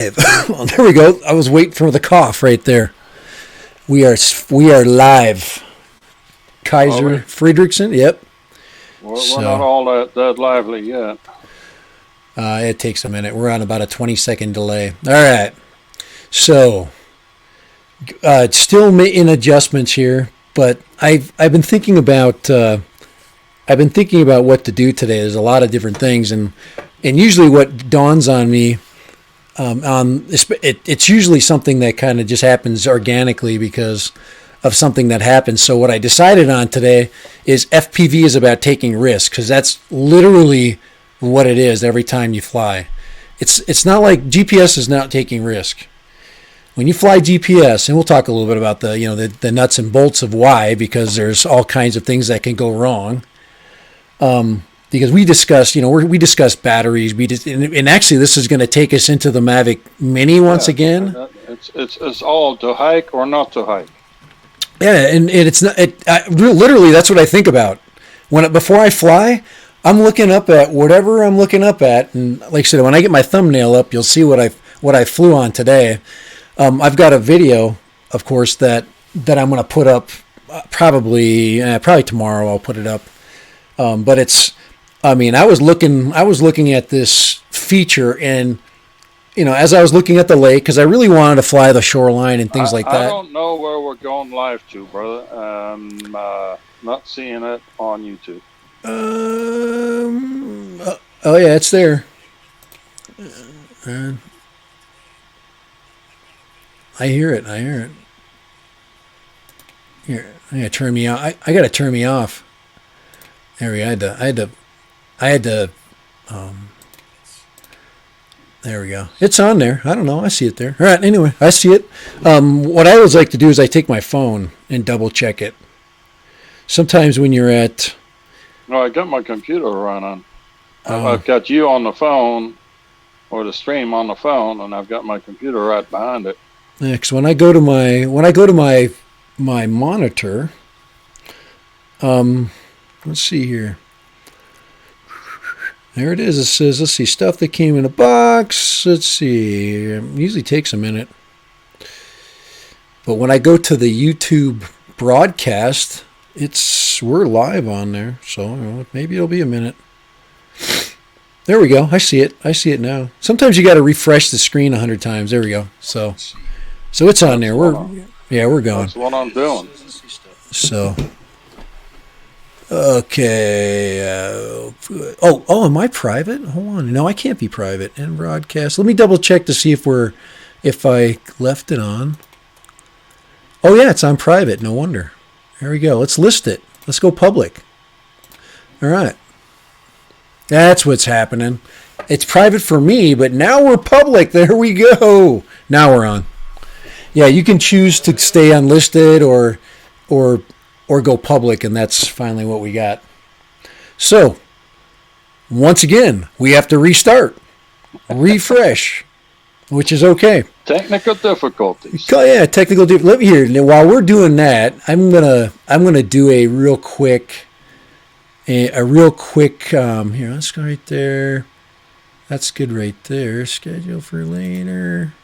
Well, there we go. I was waiting for the cough right there. We are live. Kaiser Friedrichsen. Yep. We're not all that lively yet. It takes a minute. We're on about a 20-second delay. All right. So, still in adjustments here, but I've been thinking about what to do today. There's a lot of different things, and usually what dawns on me, it's usually something that kind of just happens organically because of something that happens. So what I decided on today is FPV is about taking risks, because that's literally what it is every time you fly. It's not like GPS is not taking risk. When you fly GPS, and we'll talk a little bit about the nuts and bolts of why, because there's all kinds of things that can go wrong. Because we discussed batteries. And actually, this is going to take us into the Mavic Mini once again. It's all to hike or not to hike. Yeah, and it's not. Literally, that's what I think about before I fly. I'm looking up at whatever I'm looking up at, and like I said, when I get my thumbnail up, you'll see what I flew on today. I've got a video, of course, that I'm going to put up probably tomorrow. I'll put it up. But it's. I mean, I was looking at this feature, and as I was looking at the lake, because I really wanted to fly the shoreline and things like that. I don't know where we're going live to, brother. Not seeing it on YouTube. Oh yeah, it's there. I hear it. Here, I gotta turn me off. I gotta turn me off. There we go. I had to. There we go. It's on there. I don't know. I see it there. All right. Anyway, I see it. What I always like to do is I take my phone and double check it. Sometimes when you're at. No, I got my computer running. I've got you on the phone, or the stream on the phone, and I've got my computer right behind it. Next, when I go to my monitor, let's see here. There it is. It says, let's see, stuff that came in a box. Let's see. It usually takes a minute. But when I go to the YouTube broadcast, we're live on there. So maybe it'll be a minute. There we go. I see it now. Sometimes you got to refresh the screen 100 times. There we go. So it's on there. We're going. That's what I'm doing. So. Okay. Am I private? Hold on. No, I can't be private. And broadcast. Let me double check to see if I left it on. Oh yeah, it's on private. No wonder. There we go. Let's list it. Let's go public. All right. That's what's happening. It's private for me, but now we're public. There we go. Now we're on. Yeah, you can choose to stay unlisted or go public, and that's finally what we got. So, once again, we have to restart, refresh, which is okay. Technical difficulties. Yeah, technical difficulties. Let me hear. Now, while we're doing that, I'm gonna do a real quick. Here, let's go right there. That's good right there. Schedule for later.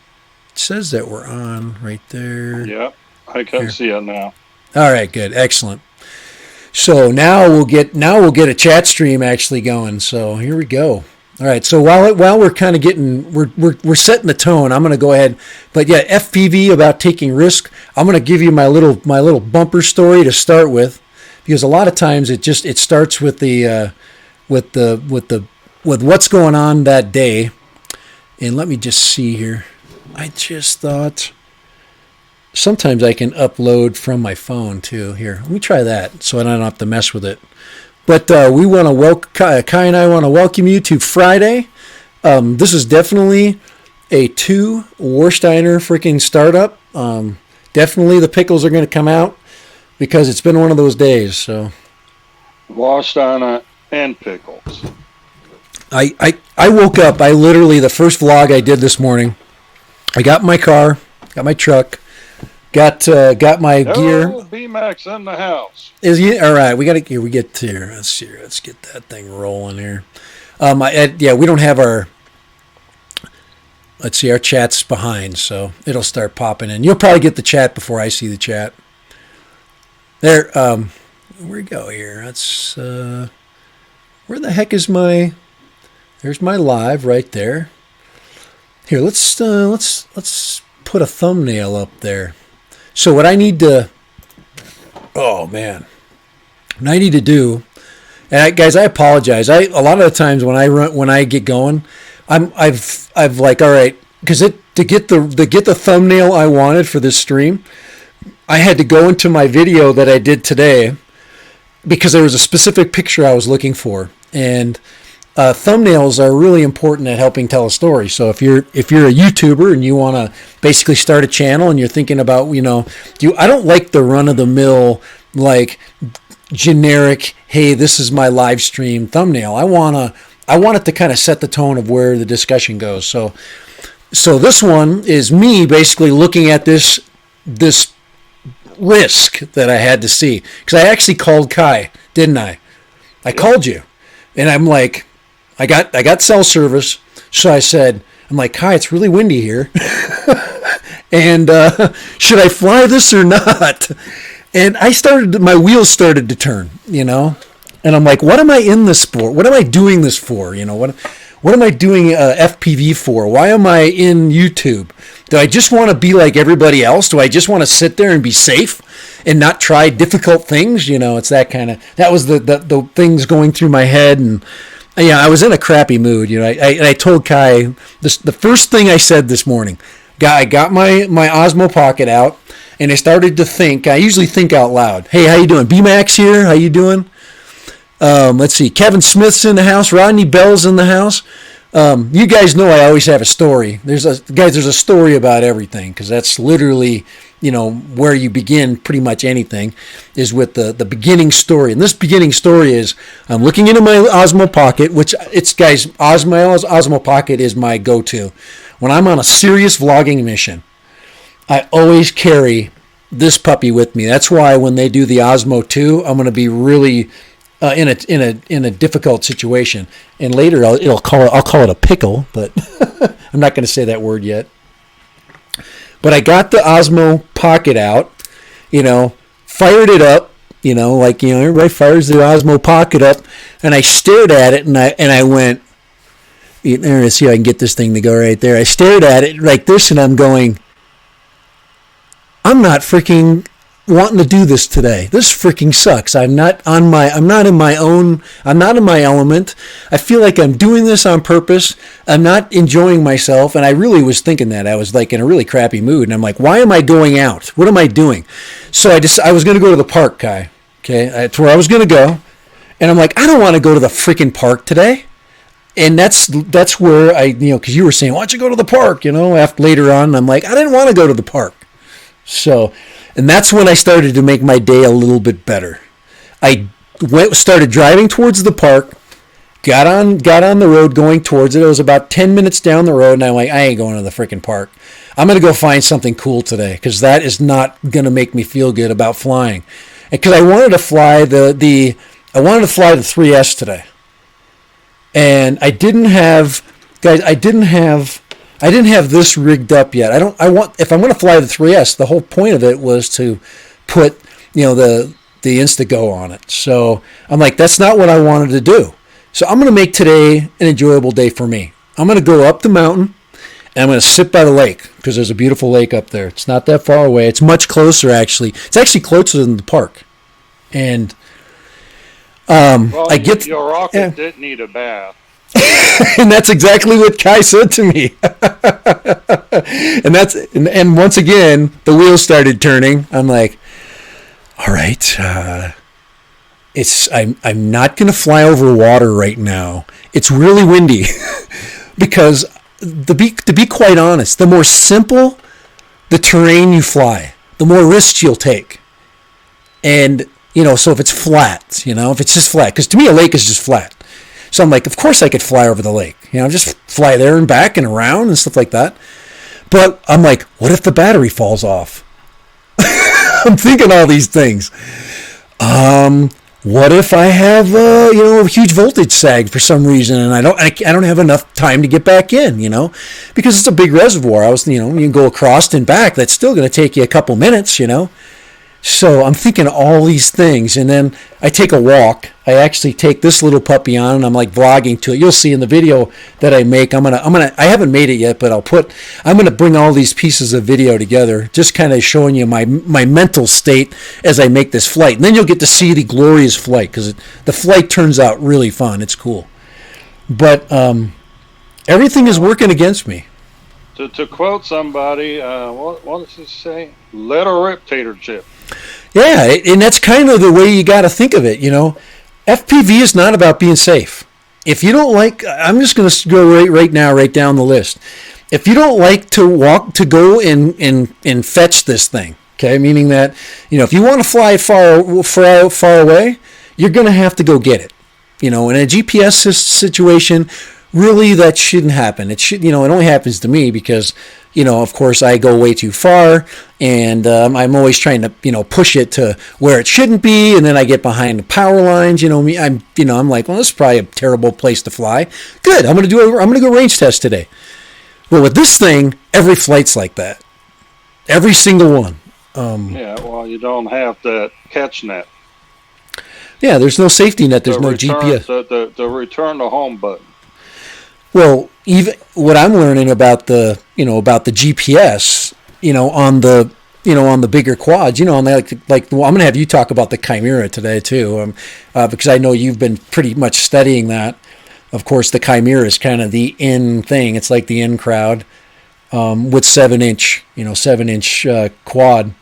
It says that we're on right there. Yeah, I can see it now. All right, good, excellent. So now we'll get a chat stream actually going. So here we go. All right. So while we're kind of we're setting the tone, I'm going to go ahead. But yeah, FPV about taking risk. I'm going to give you my little bumper story to start with, because a lot of times it starts with with what's going on that day. And let me just see here. I just thought. Sometimes I can upload from my phone too. Here, let me try that so I don't have to mess with it. But we want to Kai and I want to welcome you to Friday. This is definitely a 2 Warsteiner freaking startup. Definitely the pickles are going to come out because it's been one of those days. So Warsteiner and pickles. I woke up. I literally, the first vlog I did this morning, I got in my car, got my truck. Got my gear. B-Max in the house. Is he all right? We get here. Let's get that thing rolling here. We don't have our let's see, our chat's behind, so it'll start popping in. You'll probably get the chat before I see the chat. There, where we go here? That's where the heck is my? There's my live right there. Here, let's put a thumbnail up there. So what I need to, oh man, what I need to do, and guys, I apologize. A lot of the times when I get going, I've like, all right, because to get the thumbnail I wanted for this stream, I had to go into my video that I did today because there was a specific picture I was looking for, and thumbnails are really important at helping tell a story. So if you're a YouTuber and you want to basically start a channel and you're thinking about, I don't like the run of the mill, like generic, hey, this is my live stream thumbnail. I want it to kind of set the tone of where the discussion goes. So this one is me basically looking at this risk that I had to see, because I actually called Kai, didn't I? I called you, and I'm like, I got cell service, so I said, I'm like, Kai, it's really windy here, and should I fly this or not? And my wheels started to turn, and I'm like, what am I in this for? What am I doing this for? What am I doing FPV for? Why am I in YouTube? Do I just want to be like everybody else? Do I just want to sit there and be safe and not try difficult things? It's that was the things going through my head. And yeah, I was in a crappy mood. I told Kai the first thing I said this morning. I got my Osmo Pocket out and I started to think. I usually think out loud. Hey, how you doing? B-Max here. How you doing? Let's see. Kevin Smith's in the house. Rodney Bell's in the house. You guys know I always have a story. There's a story about everything, because that's literally, where you begin pretty much anything is with the beginning story. And this beginning story is I'm looking into my Osmo Pocket, which Osmo Pocket is my go-to. When I'm on a serious vlogging mission, I always carry this puppy with me. That's why when they do the Osmo 2, I'm going to be really in a difficult situation, and later I'll call it a pickle, but I'm not going to say that word yet. But I got the Osmo Pocket out, fired it up, everybody fires the Osmo Pocket up, and I stared at it, and I went, let's see if I can get this thing to go right there. I stared at it like this, and I'm going, I'm not freaking wanting to do this today. This freaking sucks. I'm not in my element. I feel like I'm doing this on purpose. I'm not enjoying myself. And I really was thinking that. I was like in a really crappy mood. And I'm like, why am I going out? What am I doing? So I was going to go to the park, Kai. Okay. That's where I was going to go. And I'm like, I don't want to go to the freaking park today. And that's where because you were saying, why don't you go to the park? After later on, I'm like, I didn't want to go to the park. So, and that's when I started to make my day a little bit better. I started driving towards the park, got on the road going towards it. It was about 10 minutes down the road, and I'm like, I ain't going to the freaking park. I'm going to go find something cool today, because that is not going to make me feel good about flying. And because I wanted to fly the 3S today. And I didn't have this rigged up yet. If I'm going to fly the 3S, the whole point of it was to put, the Instago on it. So I'm like, that's not what I wanted to do. So I'm going to make today an enjoyable day for me. I'm going to go up the mountain and I'm going to sit by the lake, because there's a beautiful lake up there. It's not that far away. It's much closer, actually. It's actually closer than the park. And your rocket didn't need a bath. And that's exactly what Kai said to me. and once again, the wheels started turning. I'm like, all right, I'm not going to fly over water right now. It's really windy. Because to be quite honest, the more simple the terrain you fly, the more risks you'll take. And so if it's flat, if it's just flat, because to me a lake is just flat. So I'm like, of course I could fly over the lake. Just fly there and back and around and stuff like that. But I'm like, what if the battery falls off? I'm thinking all these things. what if I have a huge voltage sag for some reason, and I don't have enough time to get back in, because it's a big reservoir. You can go across and back. That's still going to take you a couple minutes, So I'm thinking all these things, and then I take a walk. I actually take this little puppy on, and I'm like vlogging to it. You'll see in the video that I make. I haven't made it yet, but I'm gonna bring all these pieces of video together, just kind of showing you my mental state as I make this flight, and then you'll get to see the glorious flight, because the flight turns out really fun. It's cool, but everything is working against me. To quote somebody, what does it say? Let her rip, tater chip. Yeah, and that's kind of the way you got to think of it, FPV is not about being safe. If you don't like, I'm just going to go right now, right down the list. If you don't like to go and fetch this thing, okay, meaning that, if you want to fly far away, you're going to have to go get it. In a GPS situation, really that shouldn't happen. It only happens to me because, of course I go way too far, and I'm always trying to, push it to where it shouldn't be, and then I get behind the power lines. I'm like, well, this is probably a terrible place to fly. Good, I'm gonna go range test today. Well, with this thing, every flight's like that, every single one. Yeah, well, you don't have that catch net. Yeah, there's no safety net. There's no GPS. The return to home button. Well, even what I'm learning about the GPS, on the bigger quads, on well, I'm going to have you talk about the Chimera today too, because I know you've been pretty much studying that. Of course, the Chimera is kind of the in thing. It's like the in crowd, with 7-inch quad.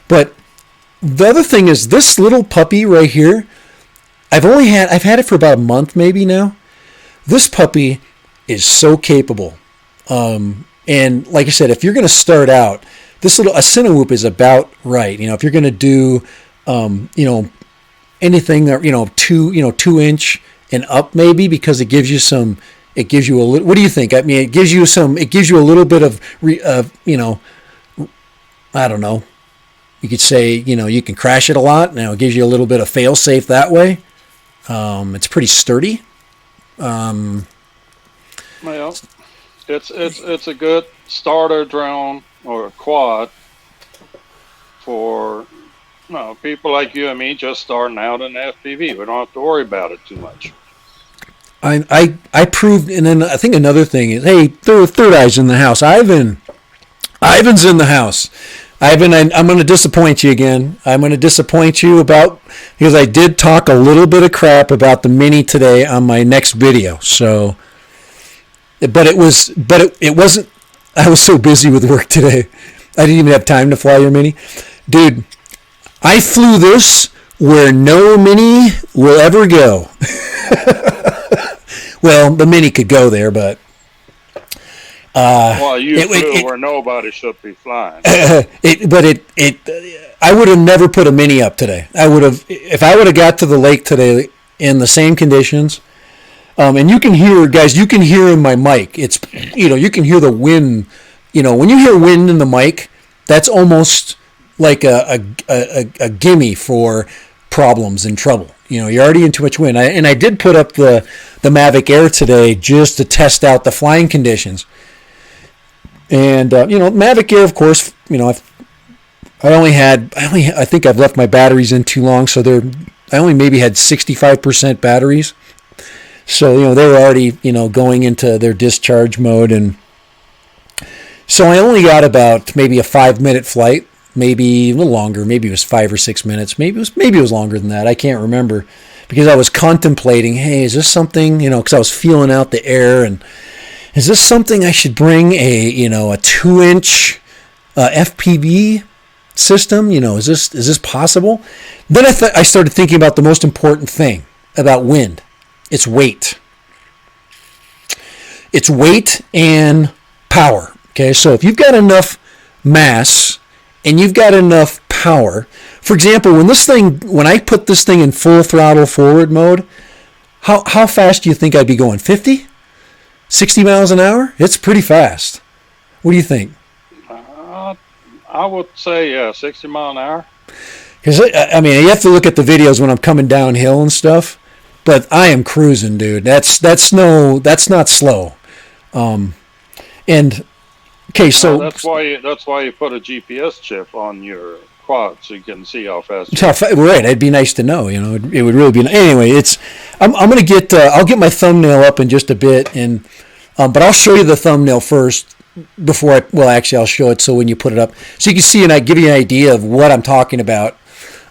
But the other thing is this little puppy right here. I've had it for about a month maybe now. This puppy is so capable, and like I said, if you're going to start out, a Cinewhoop is about right. If you're going to do, anything that 2-inch and up, maybe, because it gives you a little. What do you think? I mean, it gives you a little bit of, I don't know. You could say, you can crash it a lot. Now it gives you a little bit of fail safe that way. It's pretty sturdy. Well, it's a good starter drone or a quad for people like you and me just starting out in FPV. We don't have to worry about it too much. I proved, and then I think another thing is, hey, third eye's in the house. Ivan's in the house. Ivan, I'm going to disappoint you again. I'm going to disappoint you because I did talk a little bit of crap about the Mini today on my next video. So. But it wasn't. I was so busy with work today, I didn't even have time to fly your Mini, dude. I flew this where no Mini will ever go. Well, the Mini could go there, but well, you flew where nobody should be flying. I would have never put a Mini up today. If I would have got to the lake today in the same conditions. And you can hear, guys, in my mic, it's, you can hear the wind, when you hear wind in the mic, that's almost like a gimme for problems and trouble. You're already in too much wind. I did put up the Mavic Air today just to test out the flying conditions. And, Mavic Air, of course, I think I've left my batteries in too long, so I only maybe had 65% batteries. So, they were already, going into their discharge mode. And so I only got about maybe a 5-minute flight, maybe a little longer. Maybe it was 5 or 6 minutes. Maybe it was longer than that. I can't remember, because I was contemplating, hey, is this something, because I was feeling out the air, and is this something I should bring a 2-inch FPV system? Is this possible? Then I started thinking about the most important thing about wind. It's weight. It's weight and power. Okay, so if you've got enough mass and you've got enough power, for example, when I put this thing in full throttle forward mode, how fast do you think I'd be going? 50? 60 miles an hour? It's pretty fast. What do you think? I would say 60 mile an hour. Because I mean, you have to look at the videos when I'm coming downhill and stuff. But I am cruising, dude. That's not slow. And okay, so that's why you put a GPS chip on your quad so you can see how fast. Right, it'd be nice to know. It would really be. Anyway, I'm gonna get. I'll get my thumbnail up in just a bit, and but I'll show you the thumbnail first before I'll show it so when you put it up, so you can see and I give you an idea of what I'm talking about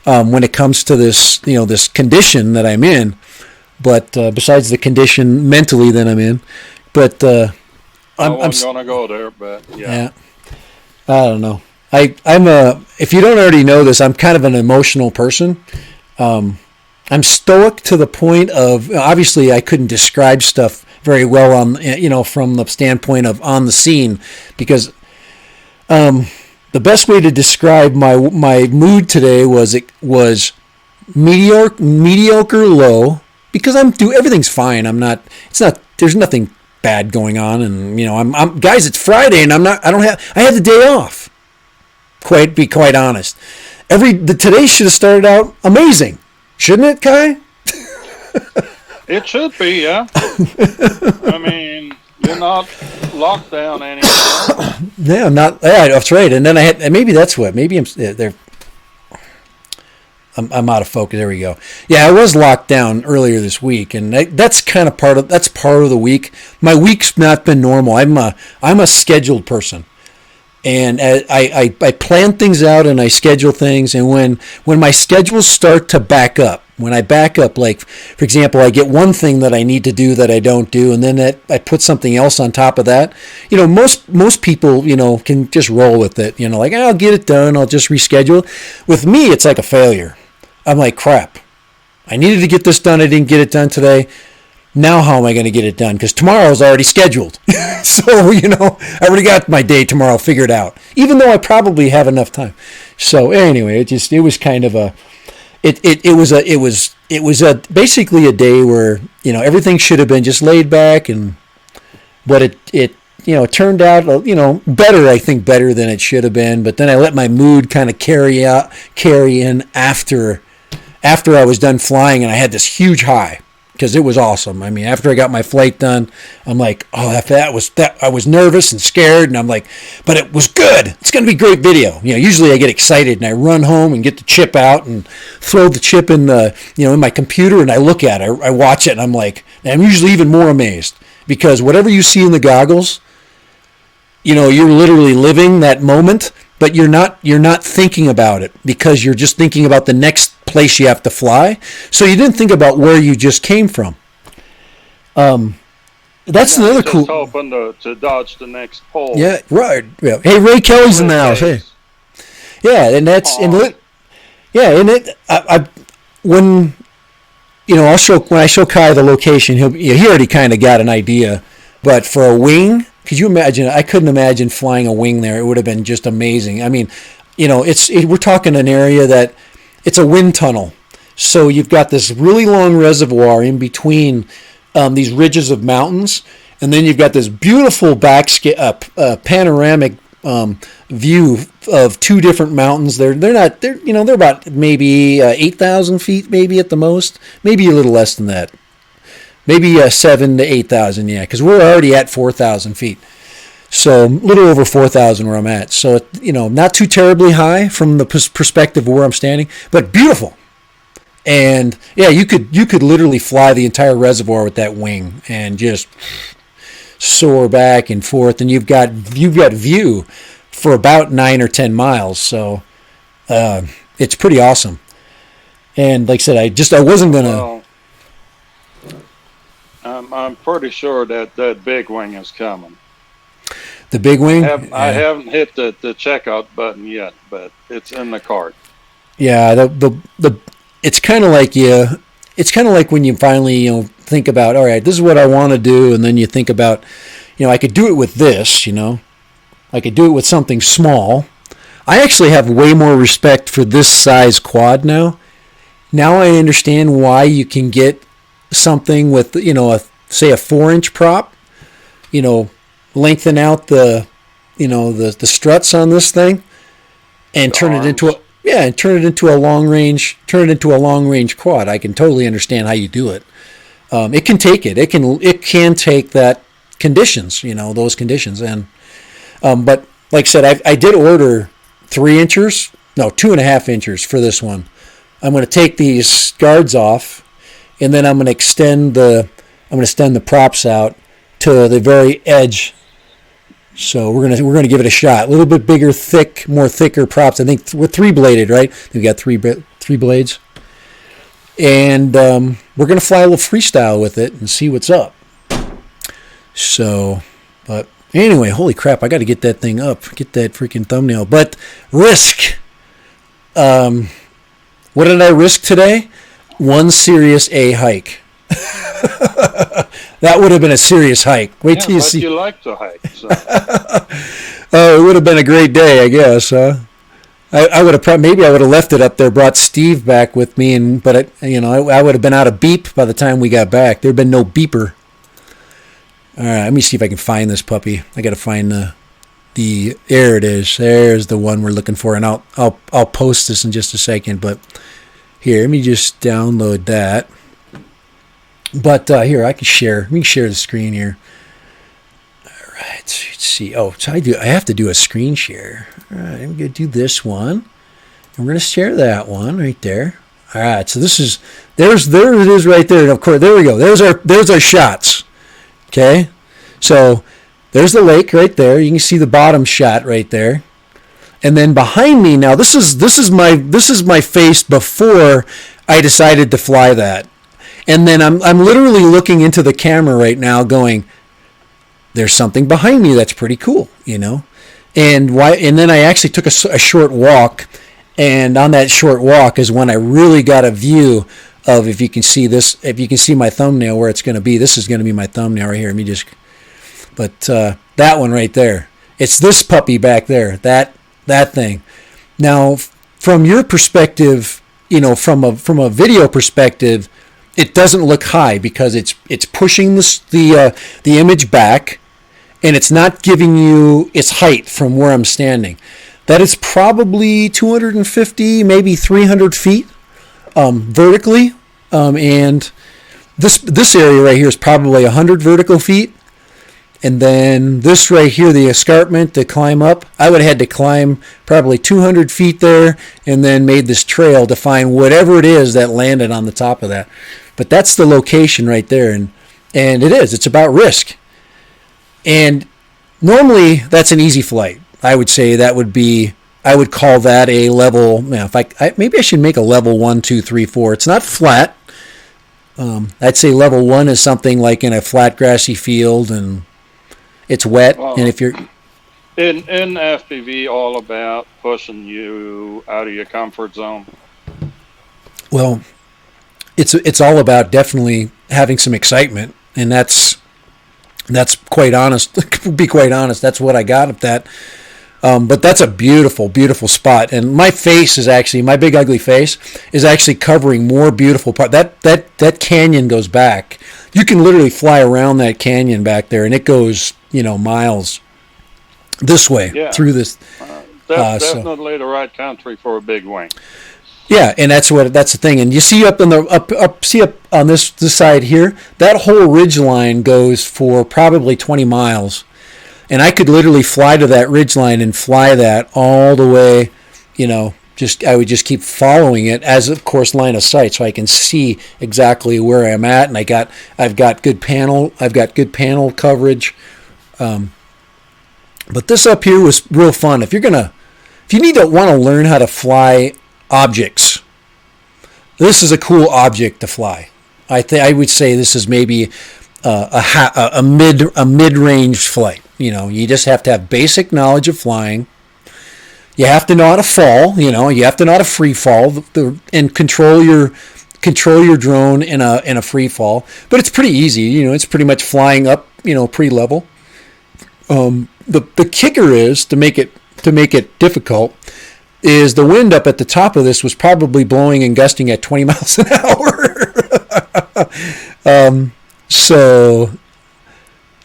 when it comes to this, this condition that I'm in. But besides the condition mentally that I'm in, but I'm gonna go there, but yeah. I don't know. If you don't already know this, I'm kind of an emotional person. I'm stoic to the point of, obviously I couldn't describe stuff very well on, from the standpoint of on the scene, because the best way to describe my mood today was mediocre low, because everything's fine. There's nothing bad going on, and guys, it's Friday and I had the day off. Be quite honest. Today should have started out amazing, shouldn't it, Kai? It should be, yeah. I mean, you're not locked down anymore. Yeah, I'm not. Yeah, that's right. And then maybe that's what. Maybe I'm out of focus. There we go. Yeah, I was locked down earlier this week, and that's kind of part of the week. My week's not been normal. I'm a scheduled person, and I plan things out and I schedule things. And when my schedules start to back up, when I back up, like for example, I get one thing that I need to do that I don't do, and then I put something else on top of that. Most people can just roll with it. Like I'll get it done. I'll just reschedule. With me, it's like a failure. I'm like, crap, I needed to get this done. I didn't get it done today. Now how am I going to get it done? Because tomorrow's already scheduled. So, I already got my day tomorrow figured out, even though I probably have enough time. So anyway, it was kind of basically a day where, everything should have been just laid back, but it turned out, better, I think better than it should have been. But then I let my mood kind of carry in after I was done flying, and I had this huge high because it was awesome. I mean, after I got my flight done, I'm like, oh, I was nervous and scared, and I'm like, but it was good. It's going to be a great video. Usually I get excited and I run home and get the chip out and throw the chip in in my computer, and I look at it, I watch it, and I'm like, I'm usually even more amazed, because whatever you see in the goggles, you're literally living that moment, but you're not thinking about it, because you're just thinking about the next place you have to fly. So you didn't think about where you just came from. That's another cool. Just hoping to dodge the next pole. Yeah, right. Yeah. Hey, Ray Kelly's in the house. Hey. Yeah, and that's when I show Kai the location, he already kind of got an idea, but for a wing. Could you imagine? I couldn't imagine flying a wing there. It would have been just amazing. I mean, we're talking an area that it's a wind tunnel. So you've got this really long reservoir in between these ridges of mountains, and then you've got this beautiful panoramic view of two different mountains. They're about maybe 8,000 feet, maybe at the most, maybe a little less than that. Maybe 7,000 to 8,000, yeah, because we're already at 4,000 feet. So a little over 4,000 where I'm at. So, not too terribly high from the perspective of where I'm standing, but beautiful. And, yeah, you could literally fly the entire reservoir with that wing and just soar back and forth. And you've got view for about 9 or 10 miles. So it's pretty awesome. And like I said, I wasn't going to... I'm pretty sure that big wing is coming. The big wing? I haven't hit the checkout button yet, but it's in the cart. Yeah, it's kind of like it's kind of like when you finally think about, all right, this is what I want to do, and then you think about, I could do it with this, I could do it with something small. I actually have way more respect for this size quad now. Now I understand why you can get something with, say a 4-inch prop, lengthen out the struts on this thing and turn it into Yeah, and turn it into a long range quad. I can totally understand how you do it. It can take it. It can take that conditions, those conditions. And but like I said, I did order 3 inchers, no, 2.5 inchers for this one. I'm going to take these guards off, and then I'm going to extend the props out to the very edge. So we're gonna give it a shot. A little bit bigger, thicker props. I think we're 3-bladed, right? We've got three blades, and we're gonna fly a little freestyle with it and see what's up. So, but anyway, holy crap! I got to get that thing up, get that freaking thumbnail. But risk. What did I risk today? One serious A hike. That would have been a serious hike. Wait till you see. You like to hike. So. Oh, it would have been a great day, I guess. I would have maybe I would have left it up there, brought Steve back with me, I would have been out of beep by the time we got back. There'd been no beeper. All right, let me see if I can find this puppy. I got to find there it is. There's the one we're looking for, and I'll post this in just a second. But here, let me just download that. But here, I can share. Let me share the screen here. All right, let's see. Oh, so I have to do a screen share. All right, I'm going to do this one. And we're going to share that one right there. All right, so there it is right there. And of course, there we go. There's our shots. Okay, so there's the lake right there. You can see the bottom shot right there. And then behind me now, this is my face before I decided to fly that. And then I'm literally looking into the camera right now going, there's something behind me that's pretty cool, And then I actually took a short walk, and on that short walk is when I really got a view of, if you can see my thumbnail where it's going to be. This is going to be my thumbnail right here. But that one right there. It's this puppy back there, that thing. Now, from your perspective, from a video perspective, it doesn't look high because it's pushing the image back, and it's not giving you its height from where I'm standing. That is probably 250, maybe 300 feet vertically, and this area right here is probably 100 vertical feet. And then this right here, the escarpment to climb up, I would have had to climb probably 200 feet there, and then made this trail to find whatever it is that landed on the top of that. But that's the location right there, and it's about risk. And normally that's an easy flight. I would say I would call that a level. Maybe I should make a level 1, 2, 3, 4. It's not flat. I'd say level 1 is something like in a flat grassy field and it's wet. Well, and if you're in FPV, all about pushing you out of your comfort zone. Well, it's all about definitely having some excitement, and that's quite honest. To be quite honest, that's what I got at that. But that's a beautiful, beautiful spot, and my big ugly face is actually covering more beautiful part. That canyon goes back. You can literally fly around that canyon back there, and it goes miles this way through this. Definitely the right country for a big wing. Yeah, and that's the thing. And you see up on this side here, that whole ridge line goes for probably 20 miles. And I could literally fly to that ridge line and fly that all the way, I would just keep following it as, of course, line of sight, so I can see exactly where I'm at. And I've got good panel coverage. But this up here was real fun. If you need to want to learn how to fly objects, this is a cool object to fly. I would say this is maybe a mid-range flight. You just have to have basic knowledge of flying. You have to know how to fall. You have to know how to free fall and control your drone in a free fall. But it's pretty easy. It's pretty much flying up. Pretty level. The kicker is to make it difficult. Is the wind up at the top of this was probably blowing and gusting at 20 miles an hour. So,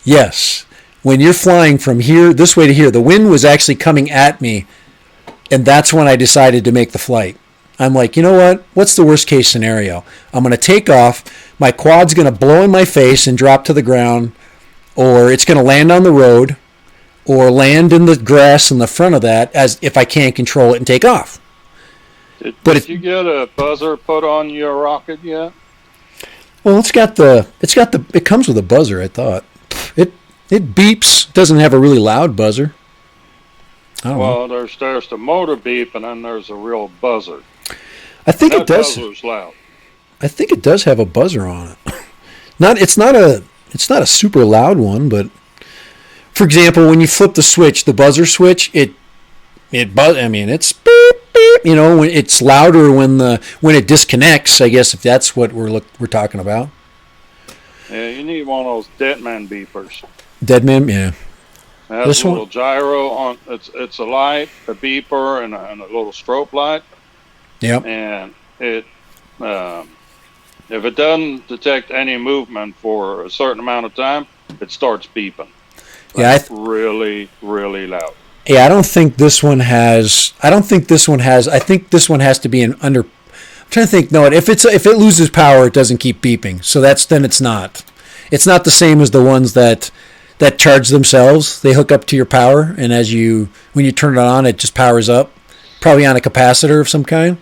yes, when you're flying from here, this way to here, the wind was actually coming at me And that's when I decided to make the flight. I'm like, you know what? What's the worst case scenario? I'm going to take off. My quad's going to blow in my face and drop to the ground, or it's going to land on the road, or land in the grass in the front of that, as if I can't control it and take off. Did you get a buzzer put on your rocket yet? Well, it comes with a buzzer. I thought it beeps. Doesn't have a really loud buzzer. I don't know. There's the motor beep, and then there's a real buzzer. I think it does. Buzzer's loud. I think it does have a buzzer on it. It's not a super loud one, but for example, when you flip the switch, the buzzer switch, it's beep beep. When it's louder when it disconnects. I guess if that's what we're talking about. Yeah, you need one of those Deadman beepers. Deadman, yeah. It has a little gyro on. It's a light, a beeper, and a little strobe light. Yep. And it, if it doesn't detect any movement for a certain amount of time, it starts beeping. Yeah, really, really loud. Yeah, I think this one has. I think this one has to be an under. I'm trying to think. No, if it loses power, it doesn't keep beeping. So then it's not. It's not the same as the ones that charge themselves. They hook up to your power, and when you turn it on, it just powers up. Probably on a capacitor of some kind.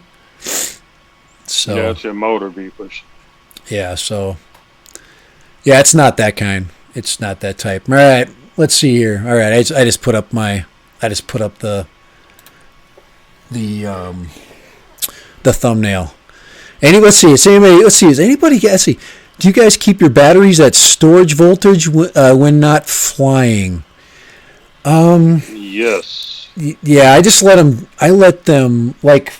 So yeah, it's your motor beepers. Yeah, so yeah, it's not that kind. It's not that type. All right, let's see here. All right, I just put up the thumbnail. Let's see. Is anybody? Let's see. Do you guys keep your batteries at storage voltage when not flying? Yes. Yeah, I just let them. I let them, like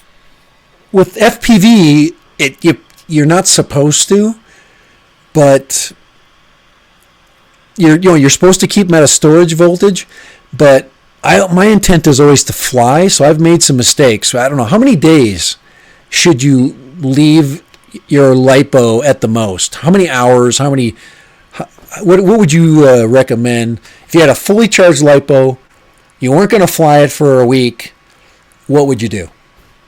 with FPV. You're not supposed to, but you're supposed to keep them at a storage voltage. But my intent is always to fly, so I've made some mistakes. So I don't know how many days should you leave your lipo at the most. How many hours? What would you recommend if you had a fully charged lipo? You weren't going to fly it for a week. What would you do?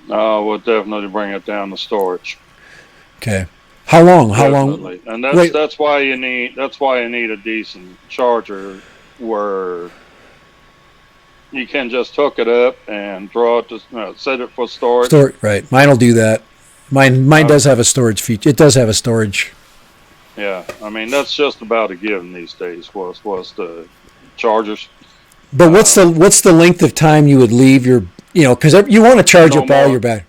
We'll definitely bring it down to storage. Okay. How long? Definitely. And that's why you need a decent charger where you can just hook it up and draw it to set it for storage. Right. Mine will do that. Mine does have a storage feature. It does have a storage. Yeah, I mean that's just about a given these days. Was the chargers. But what's the length of time you would leave your because you want to charge up all your battery.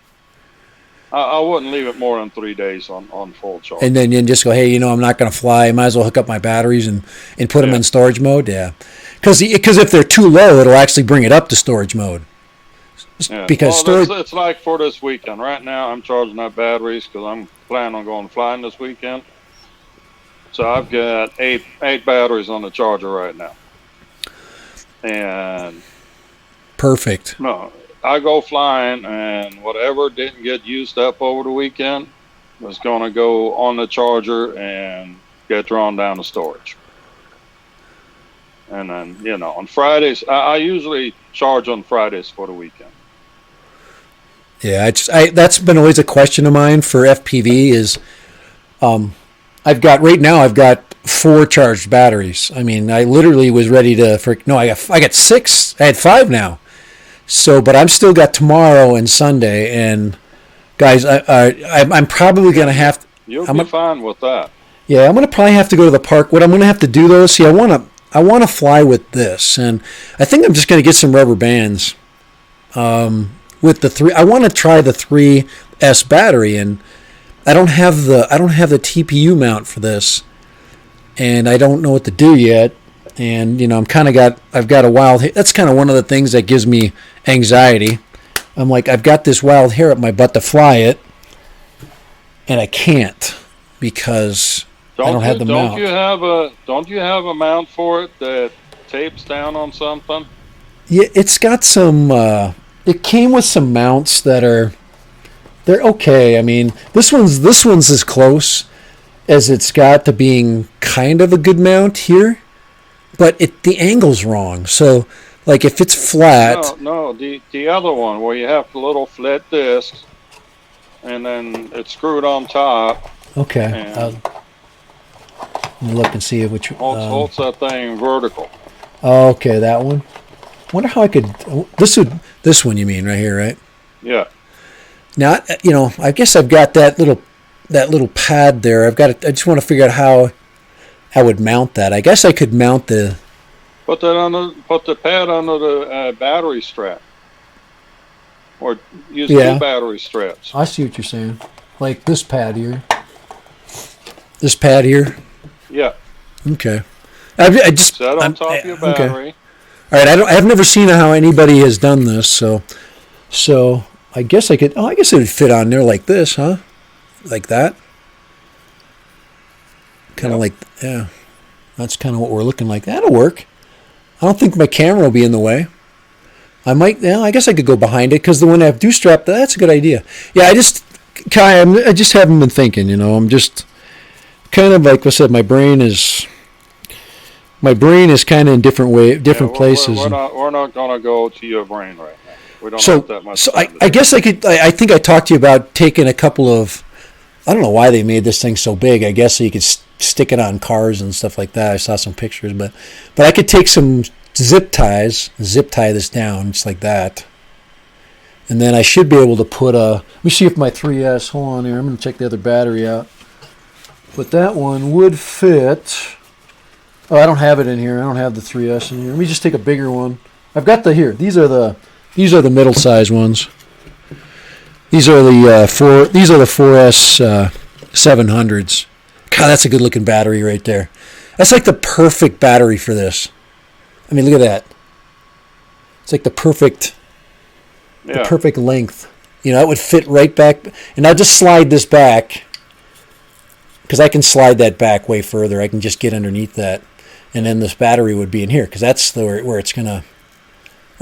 I wouldn't leave it more than 3 days on full charge. And then you just go, hey, I'm not going to fly. I might as well hook up my batteries and put them in storage mode. Yeah, because if they're too low, it'll actually bring it up to storage mode. Yeah. Because it's like for this weekend. Right now, I'm charging up batteries because I'm planning on going flying this weekend. So I've got eight batteries on the charger right now. And perfect. No, I go flying, and whatever didn't get used up over the weekend was going to go on the charger and get drawn down to storage. And then, on Fridays, I usually charge on Fridays for the weekend. Yeah, that's been always a question of mine for FPV is, I've got 4 charged batteries. I mean, I literally was ready to I got 6. I had 5 now. So, but I've still got tomorrow and Sunday, and guys, I'm probably going to have to. You'll be fine with that. Yeah, I'm going to probably have to go to the park. What I'm going to have to do though, see, I want to fly with this, and I think I'm just going to get some rubber bands. With the 3, I want to try the 3S battery, and I don't have the TPU mount for this, and I don't know what to do yet. And I've got a wild hair. That's kind of one of the things that gives me anxiety. I'm like, I've got this wild hair up my butt to fly it, and I can't because I don't have the mount. Don't you have a mount for it that tapes down on something? Yeah, it's got some. It came with some mounts they're okay. I mean, this one's as close as it's got to being kind of a good mount here. But the angle's wrong. So Like if it's flat. No, the other one where you have the little flat disc, and then it's screwed on top. Okay. Let me look and see which. Holds that thing vertical. Okay, that one. Wonder how I could. This one you mean right here, right? Yeah. Now, I guess I've got that little pad there. I just want to figure out how I would mount that. I guess I could mount the. Put the pad under the battery strap, or use 2 battery straps. I see what you're saying. Like this pad here. This pad here. Yeah. Okay. I just set on top of your battery. Okay. All right. I've never seen how anybody has done this, so I guess I could. Oh, I guess it would fit on there like this, huh? Like that. Kind of like, yeah. That's kind of what we're looking like. That'll work. I don't think my camera will be in the way. I might. Yeah, I guess I could go behind it because the one I do strap. That's a good idea. Yeah, I just haven't been thinking. I'm just kind of like I said. My brain is kind of in different places. We're not gonna go to your brain right now. We don't have that much. So I guess I could. I think I talked to you about taking a couple of. I don't know why they made this thing so big. I guess so you could stick it on cars and stuff like that. I saw some pictures, but I could take some zip tie this down just like that, and then I should be able to put a. Let me see if my 3S. Hold on here. I'm going to check the other battery out. But that one would fit. Oh, I don't have it in here. I don't have the 3S in here. Let me just take a bigger one. I've got the here. These are the middle size ones. These are the 4S 700s. God, that's a good looking battery right there. That's like the perfect battery for this. I mean, look at that. It's like the perfect length. It would fit right back. And I'll just slide this back because I can slide that back way further. I can just get underneath that, and then this battery would be in here because that's where it's gonna.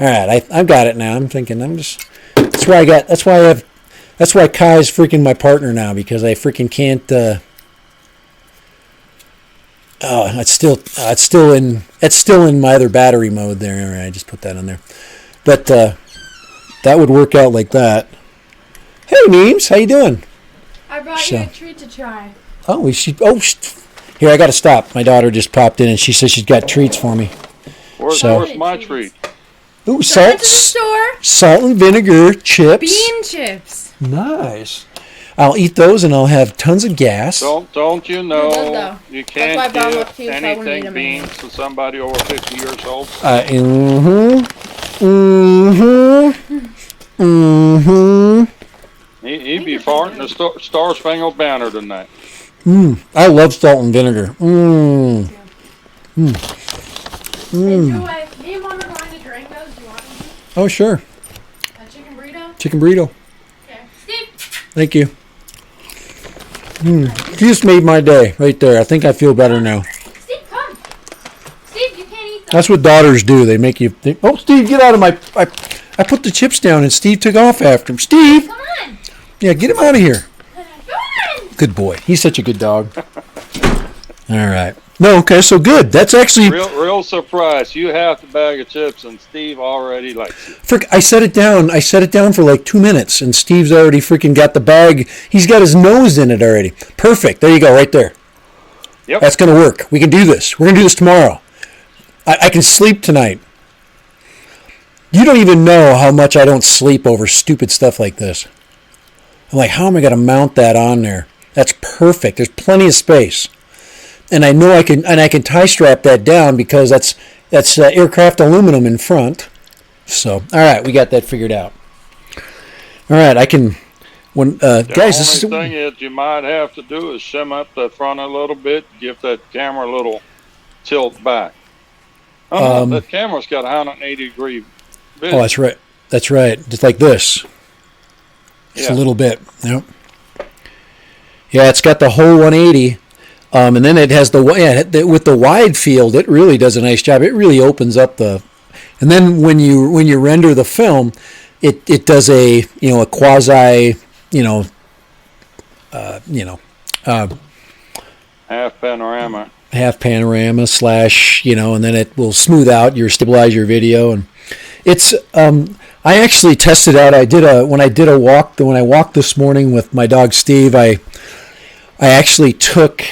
All right, I've got it now. I'm thinking. That's why Kai's freaking my partner now because I freaking can't. It's still in my other battery mode there. All right, I just put that in there, but that would work out like that. Hey, Memes, how you doing? I brought you a treat to try. Oh, here I got to stop. My daughter just popped in and she says she's got treats for me. Where's my treat? Ooh, salt and vinegar chips. Bean chips. Nice. I'll eat those and I'll have tons of gas. Don't you know you can't give anything beans to somebody over 50 years old? He'd be farting the Star Spangled Banner tonight. I love salt and vinegar. Hey, Joey, me and Mom are going to Durango's. Do you want anything? Oh, sure. A chicken burrito? Chicken burrito. Okay. Steve! Thank you. You just made my day right there. I think I feel better now. Steve, come. Steve, you can't eat them. That's what daughters do. They make you think, oh, Steve, get out of my... I put the chips down and Steve took off after him. Steve! Come on. Yeah, get him out of here. Come on. Good boy. He's such a good dog. All right. No, okay, so good. That's actually... Real surprise. You have the bag of chips and Steve already likes it. I set it down for like 2 minutes and Steve's already freaking got the bag. He's got his nose in it already. Perfect. There you go, right there. Yep. That's going to work. We can do this. We're going to do this tomorrow. I can sleep tonight. You don't even know how much I don't sleep over stupid stuff like this. I'm like, how am I going to mount that on there? That's perfect. There's plenty of space. And I know I can tie strap that down because that's aircraft aluminum in front. So, all right, we got that figured out. All right, I can. The only thing is you might have to do is shim up the front a little bit, give that camera a little tilt back. That camera's got 180 degree vision. Oh, that's right. That's right. Just like this. Just a little bit. Yep. Yeah, it's got the whole 180. And then it has with the wide field, it really does a nice job. It really opens up the, and then when you render the film, it does a quasi half panorama. half panorama / and then it will smooth out stabilize your video. And it's I actually tested out. When I walked this morning with my dog Steve, I actually took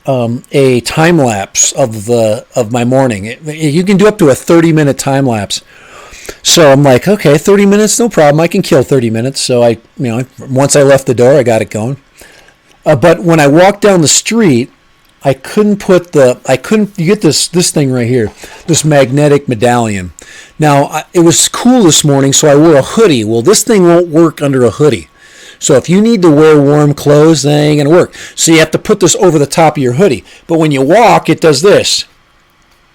a time lapse of my morning. You can do up to a 30-minute time lapse. So I'm like, okay, 30 minutes, no problem. I can kill 30 minutes. So once I left the door, I got it going. But when I walked down the street, I couldn't you get this thing right here, this magnetic medallion. Now, it was cool this morning, so I wore a hoodie. Well, this thing won't work under a hoodie. So if you need to wear warm clothes, that ain't going to work. So you have to put this over the top of your hoodie. But when you walk, it does this.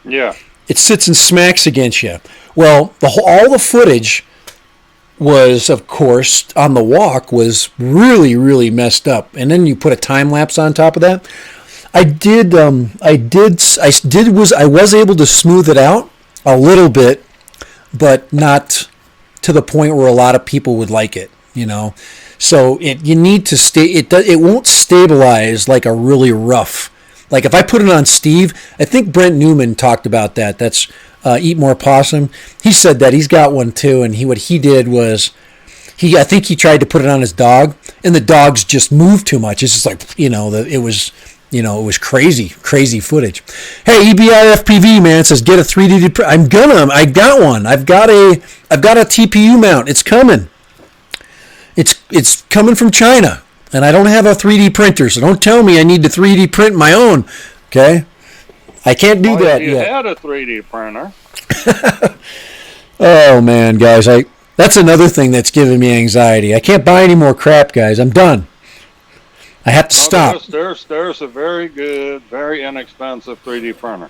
Yeah. It sits and smacks against you. Well, all the footage was, of course, on the walk was really, really messed up. And then you put a time lapse on top of that. I was able to smooth it out a little bit, but not to the point where a lot of people would like it, So you need to stay. It won't stabilize like a really rough. Like if I put it on Steve, I think Brent Newman talked about that. That's Eat More Possum. He said that he's got one too, and what he did was I think he tried to put it on his dog, and the dogs just moved too much. It's just like it was crazy footage. Hey, EBI FPV man says get a 3D. I got one. I've got a TPU mount. It's coming. It's coming from China, and I don't have a 3D printer, so don't tell me I need to 3D print my own. Okay, I can't do that yet. You had a 3D printer. Oh man, guys, that's another thing that's giving me anxiety. I can't buy any more crap, guys. I'm done. I have to stop. There's a very good, very inexpensive 3D printer.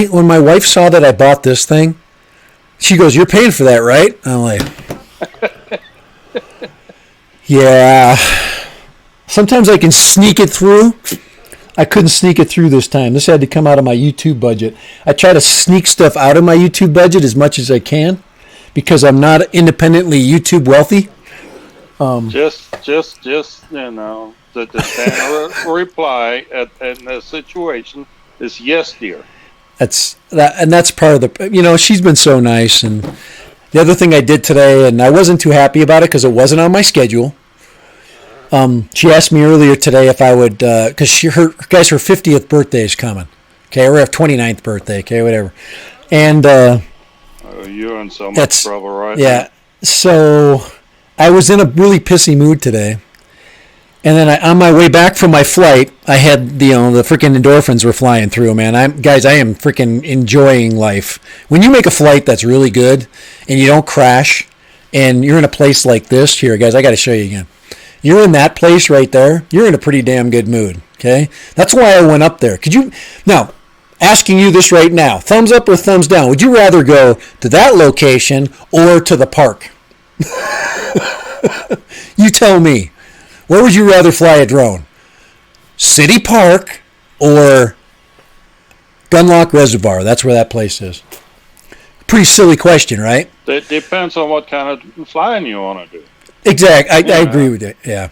When my wife saw that I bought this thing, she goes, "You're paying for that, right?" I'm like, "Yeah." Sometimes I can sneak it through. I couldn't sneak it through this time. This had to come out of my YouTube budget. I try to sneak stuff out of my YouTube budget as much as I can because I'm not independently YouTube wealthy. Just the standard reply in this situation is yes, dear. That's part of the. She's been so nice, and the other thing I did today, and I wasn't too happy about it because it wasn't on my schedule. She asked me earlier today if I would, because her 50th birthday is coming. Okay, or her 29th birthday. Okay, whatever. And you're in so much trouble, right? Yeah. So I was in a really pissy mood today, and then on my way back from my flight, I had the freaking endorphins were flying through. Man, I am freaking enjoying life. When you make a flight that's really good, and you don't crash, and you're in a place like this here, guys, I got to show you again. You're in that place right there. You're in a pretty damn good mood. Okay, that's why I went up there. Now, asking you this right now, thumbs up or thumbs down? Would you rather go to that location or to the park? You tell me. Where would you rather fly a drone? City Park or Gunlock Reservoir? That's where that place is. Pretty silly question, right? It depends on what kind of flying you want to do. Exactly. I agree with it. Yeah.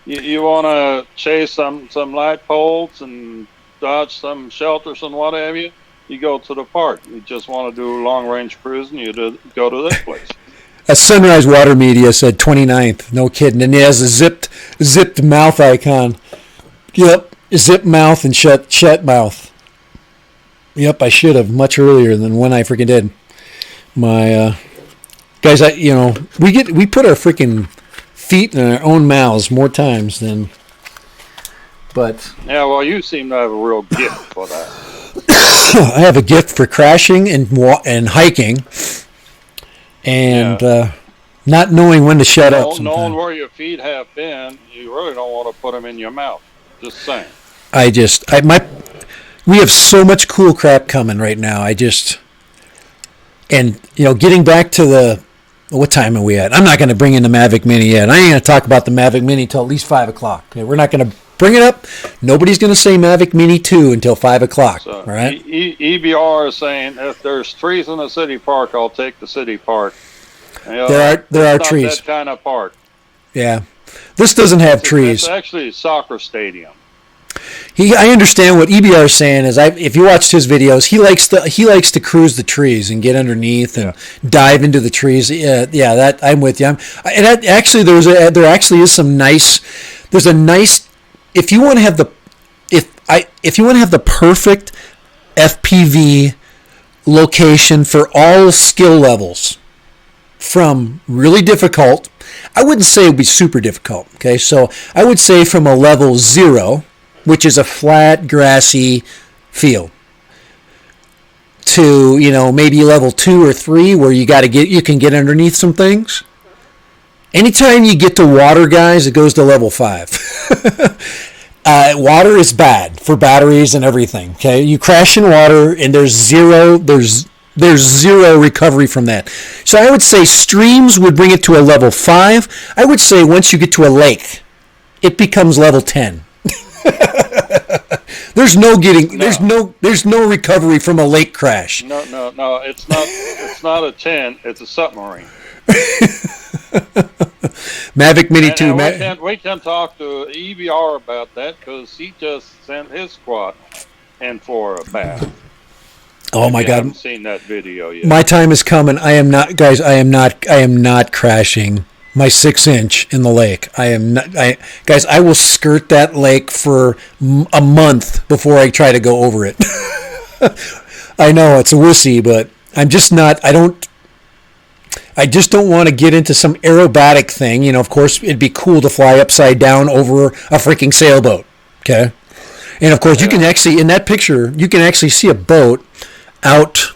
You want to chase some light poles and dodge some shelters and what have you, you go to the park. You just want to do long-range cruising, you go to this place. A Sunrise Water Media said 29th. No kidding. And it has a zipped mouth icon. Yep. Zip mouth and shut mouth. Yep, I should have much earlier than when I freaking did. My guys, we put our freaking feet in our own mouths more times than. But yeah, well, you seem to have a real gift for that. I have a gift for crashing and hiking, and not knowing when to shut up. Knowing where your feet have been, you really don't want to put them in your mouth. Just saying. We have so much cool crap coming right now. Getting back to what time are we at? I'm not going to bring in the Mavic Mini yet. I ain't going to talk about the Mavic Mini till at least 5 o'clock. Okay, we're not going to bring it up. Nobody's going to say Mavic Mini 2 until 5 o'clock. So, all right? EBR is saying if there's trees in the city park, I'll take the city park. There are trees. That kind of park. Yeah. This doesn't have trees. It's actually a soccer stadium. I understand what EBR is saying. If you watched his videos, he likes to cruise the trees and get underneath and dive into the trees. That I'm with you. Actually, there actually is some nice. There's a nice. If you want to have the perfect FPV location for all skill levels, from really difficult, I wouldn't say it would be super difficult. Okay, so I would say from a level 0, which is a flat, grassy field, to maybe level 2 or 3, where you can get underneath some things. Anytime you get to water, guys, it goes to level 5. Water is bad for batteries and everything. Okay, you crash in water, and there's zero recovery from that. So I would say streams would bring it to a level 5. I would say once you get to a lake, it becomes level 10. There's no recovery from a lake crash. No, it's not a 10, it's a submarine. Mavic Mini 2. We can talk to EBR about that, because he just sent his squad in for a bath. Oh my God! I haven't seen that video yet. My time is coming. I am not, guys. I am not crashing my 6-inch in the lake. I am not. Guys, I will skirt that lake for a month before I try to go over it. I know it's a wussy, but I'm just not. I just don't want to get into some aerobatic thing. Of course, it'd be cool to fly upside down over a freaking sailboat. Okay, and of course, you can actually, in that picture, you can actually see a boat out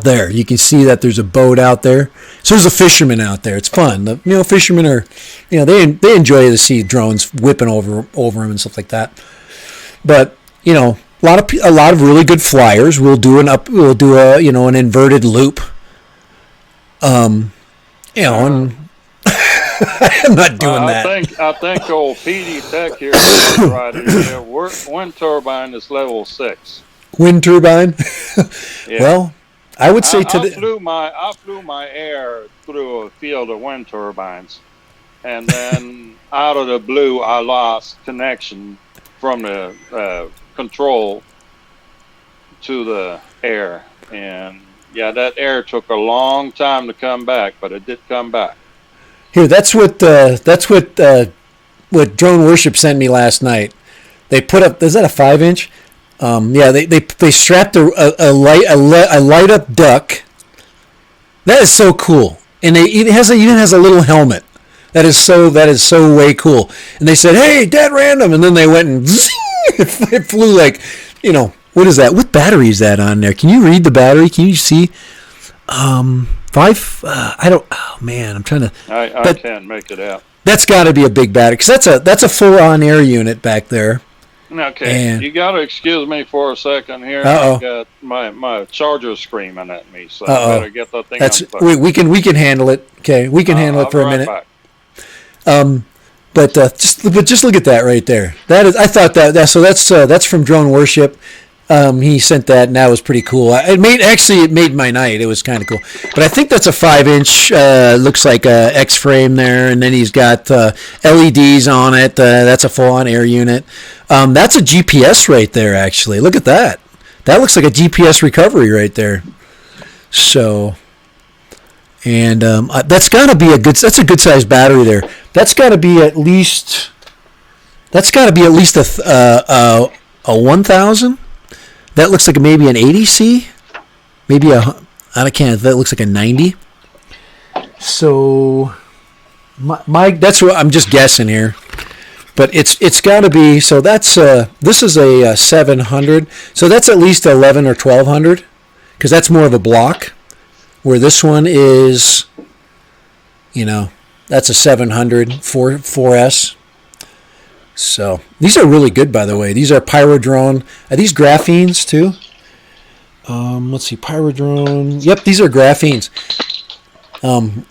there. You can see that there's a boat out there. So there's a fisherman out there. It's fun. Fishermen are, they enjoy to see drones whipping over them and stuff like that. But a lot of really good flyers will do an inverted loop. And I'm not doing that. I think old PD Tech here is right here. Wind turbine is level 6. Wind turbine. Yeah. Well, I would say I flew my air through a field of wind turbines, and then out of the blue, I lost connection from the control to the air, and that air took a long time to come back, but it did come back. Here, that's what Drone Worship sent me last night. They put up. Is that a 5-inch? They strapped a light up duck. That is so cool, and it even has a little helmet. That is so way cool. And they said, "Hey, dead random," and then they went and it flew like, what is that? What battery is that on there? Can you read the battery? Can you see? 5. I don't. Oh man, I'm trying to. I can't make it out. That's got to be a big battery, because that's a full on air unit back there. Okay, and you got to excuse me for a second here. I got my charger screaming at me, so I better get the thing. We can handle it. Okay, we can handle it for a minute. Back. But just look at that right there. That is, I thought that's from Drone Worship. He sent that, and that was pretty cool. It made my night. It was kind of cool. But I think that's a 5-inch. Looks like a X-frame there, and then he's got LEDs on it. That's a full-on air unit. That's a GPS right there. Actually, look at that. That looks like a GPS recovery right there. So, and that's got to be that's a good sized battery there. That's got to be at least a 1,000. That looks like maybe an 80C, maybe that looks like a 90. So, that's what I'm just guessing here, but it's got to be. So this is a 700. So that's at least 11 or 1200, because that's more of a block, where this one is, that's a 700 4S. So these are really good, by the way. These are Pyrodrone. Are these graphenes too? Let's see, Pyrodrone. Yep, these are graphenes.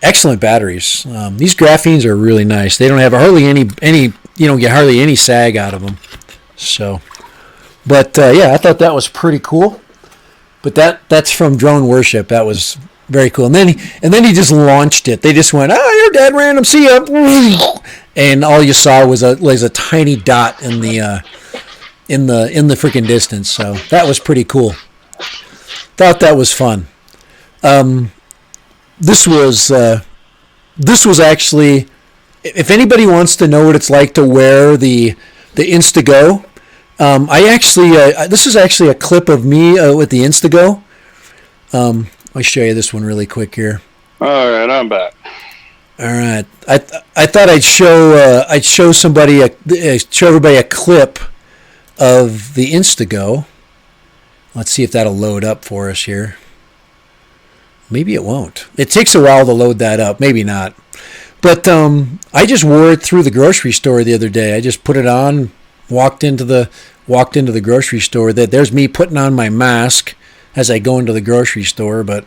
Excellent batteries. These graphenes are really nice. They don't have hardly any. You don't get hardly any sag out of them. So, but I thought that was pretty cool. But that's from Drone Worship. That was Very cool. And then he just launched it. They just went, "Oh, you're dead random. See ya." And all you saw was a tiny dot in the freaking distance. So that was pretty cool. Thought that was fun. This was actually, if anybody wants to know what it's like to wear the Instago, this is actually a clip of me with the Instago. I'll show you this one really quick here. All right, I'm back. All right, I thought I'd show everybody a clip of the Instago. Let's see if that'll load up for us here. Maybe it won't. It takes a while to load that up. Maybe not. But I just wore it through the grocery store the other day. I just put it on, walked into the grocery store. There's me putting on my mask as I go into the grocery store. But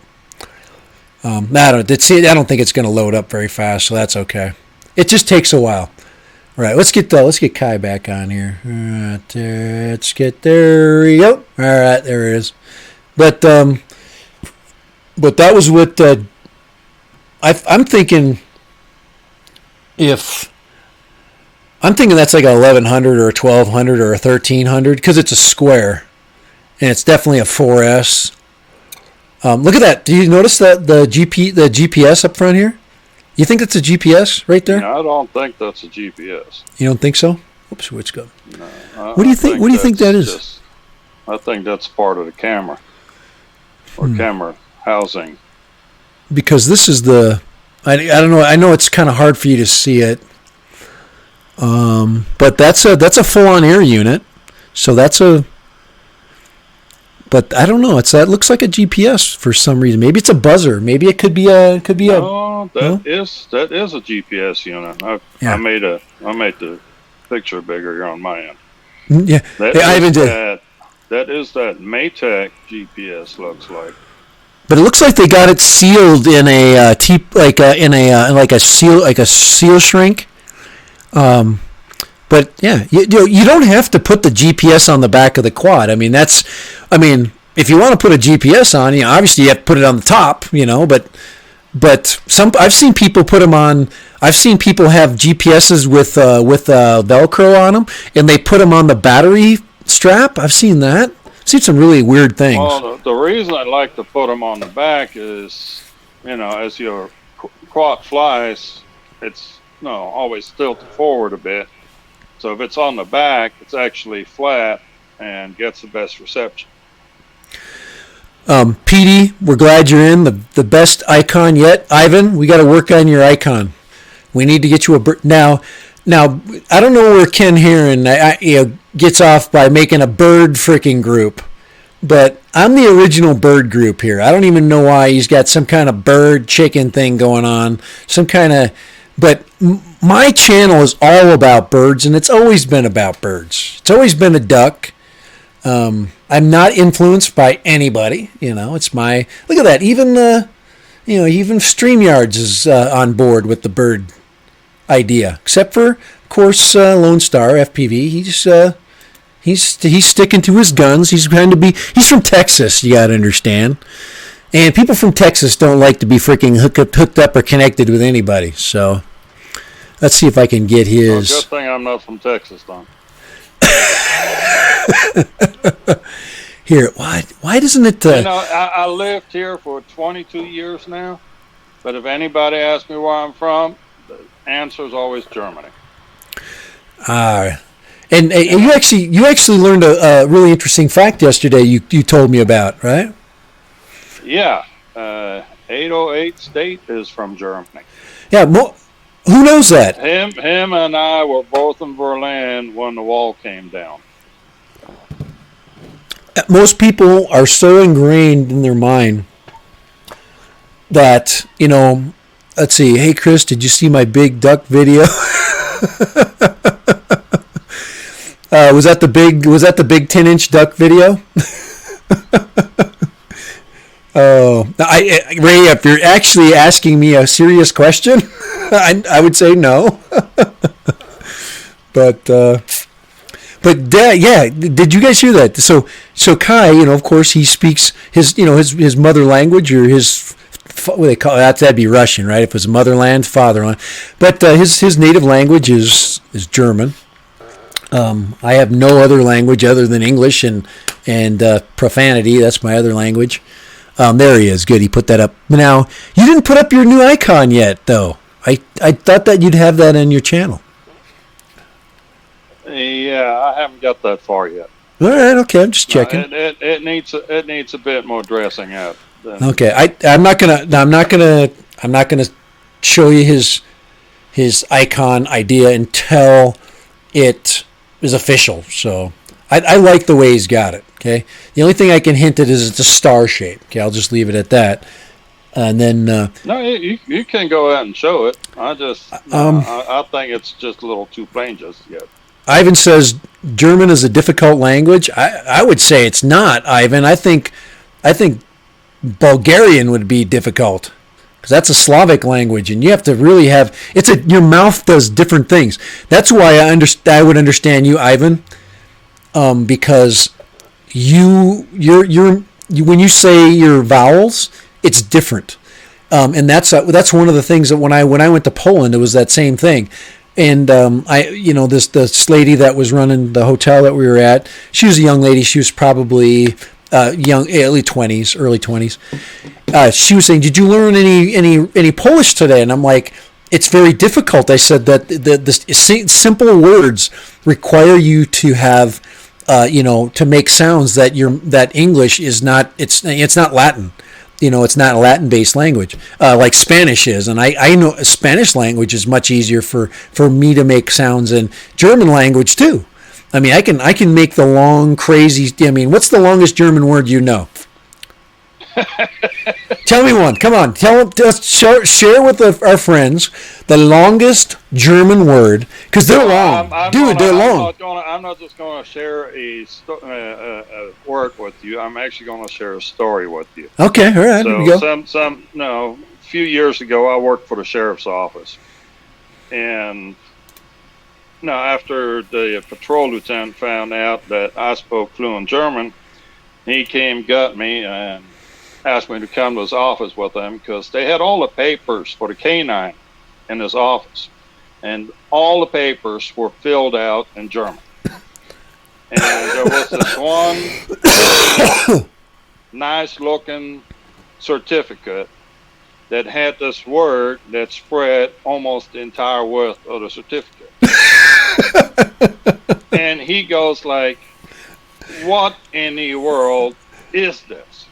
I don't think it's going to load up very fast, so that's okay. It just takes a while. All right, let's get Kai back on here. All right, there we go. All right, there it is. But that was what I'm thinking. I'm thinking that's like a 1100 or a 1200 or a 1300 because it's a square, and it's definitely a 4S. Look at that. Do you notice that the GPS up front here? You think that's a GPS right there? No, I don't think that's a GPS. You don't think so? Oops, switch go. No, what do you think? What do you think that is? I think that's part of the camera or camera housing. Because this is the, I don't know. I know it's kind of hard for you to see it, but that's a full-on air unit. So but I don't know. It looks like a GPS for some reason. Maybe it's a buzzer. Maybe it could be a. No, that is a GPS unit. I made the picture bigger here on my end. Yeah, that is that Maytag GPS looks like. But it looks like they got it sealed in a seal shrink. But yeah, you don't have to put the GPS on the back of the quad. I mean, if you want to put a GPS on, obviously you have to put it on the top, but I've seen people put them on. I've seen people have GPSs with Velcro on them, and they put them on the battery strap. I've seen that. I've seen some really weird things. Well, the reason I like to put them on the back is, as your quad flies, it's always tilted forward a bit. So if it's on the back, it's actually flat and gets the best reception. PD, we're glad you're in. The best icon yet. Ivan, we got to work on your icon. We need to get you a bird. Now, I don't know where Ken Heron gets off by making a bird freaking group, but I'm the original bird group here. I don't even know why he's got some kind of bird chicken thing going on. But my channel is all about birds, and it's always been about birds. It's always been a duck. I'm not influenced by anybody. It's my, look at that. Even even StreamYards is on board with the bird idea, except for, of course, Lone Star FPV. He's sticking to his guns. He's he's from Texas. You got to understand. And people from Texas don't like to be freaking hooked up or connected with anybody. So let's see if I can get his. Well, good thing I'm not from Texas, Don. Here, why doesn't it? I lived here for 22 years now, but if anybody asks me where I'm from, the answer is always Germany. And you actually learned a really interesting fact yesterday. You told me about, right? Yeah, 808 State is from Germany. Yeah, who knows that? Him and I were both in Berlin when the wall came down. Most people are so ingrained in their mind that, let's see. Hey, Chris, did you see my big duck video? Was that the big 10-inch duck video? Oh, Ray, if you're actually asking me a serious question, I would say no. But yeah, did you guys hear that? So Kai, of course, he speaks his mother language or his what do they call that? That'd be Russian, right? If it was motherland, fatherland. But his native language is German. I have no other language other than English and profanity. That's my other language. There he is. Good. He put that up. Now, you didn't put up your new icon yet, though. I thought that you'd have that on your channel. Yeah, I haven't got that far yet. All right. Okay. I'm just checking. It needs a bit more dressing up. Okay. I'm not gonna show you his icon idea until it is official. So I like the way he's got it. Okay. The only thing I can hint at is it's a star shape. Okay. I'll just leave it at that. And then no, you can go ahead and show it. I think it's just a little too plain just yet. Ivan says German is a difficult language. I would say it's not, Ivan. I think Bulgarian would be difficult because that's a Slavic language, and you have to really have your mouth does different things. That's why I would understand you, Ivan, because you when you say your vowels, it's different, and that's one of the things that when I went to Poland, it was that same thing. And this lady that was running the hotel that we were at, she was a young lady. She was probably young, early 20s. She was saying, "Did you learn any Polish today?" And I'm like, "It's very difficult." I said that the simple words require you to have, to make sounds that English is not. It's not Latin. It's not a Latin-based language like Spanish is, and I know Spanish language is much easier for me to make sounds, and German language too. I mean, I can make the long, crazy. I mean, what's the longest German word you know? Tell me one. Come on, share with our friends the longest German word because they're long, they're long. I'm not just going to share a word with you. I'm actually going to share a story with you. Okay, all right. Here we go. A few years ago, I worked for the sheriff's office, and after the patrol lieutenant found out that I spoke fluent German, he got me and asked me to come to his office with them because they had all the papers for the K-9 in his office, and all the papers were filled out in German. And there was this one nice-looking certificate that had this word that spread almost the entire width of the certificate. And he goes like, "What in the world is this?"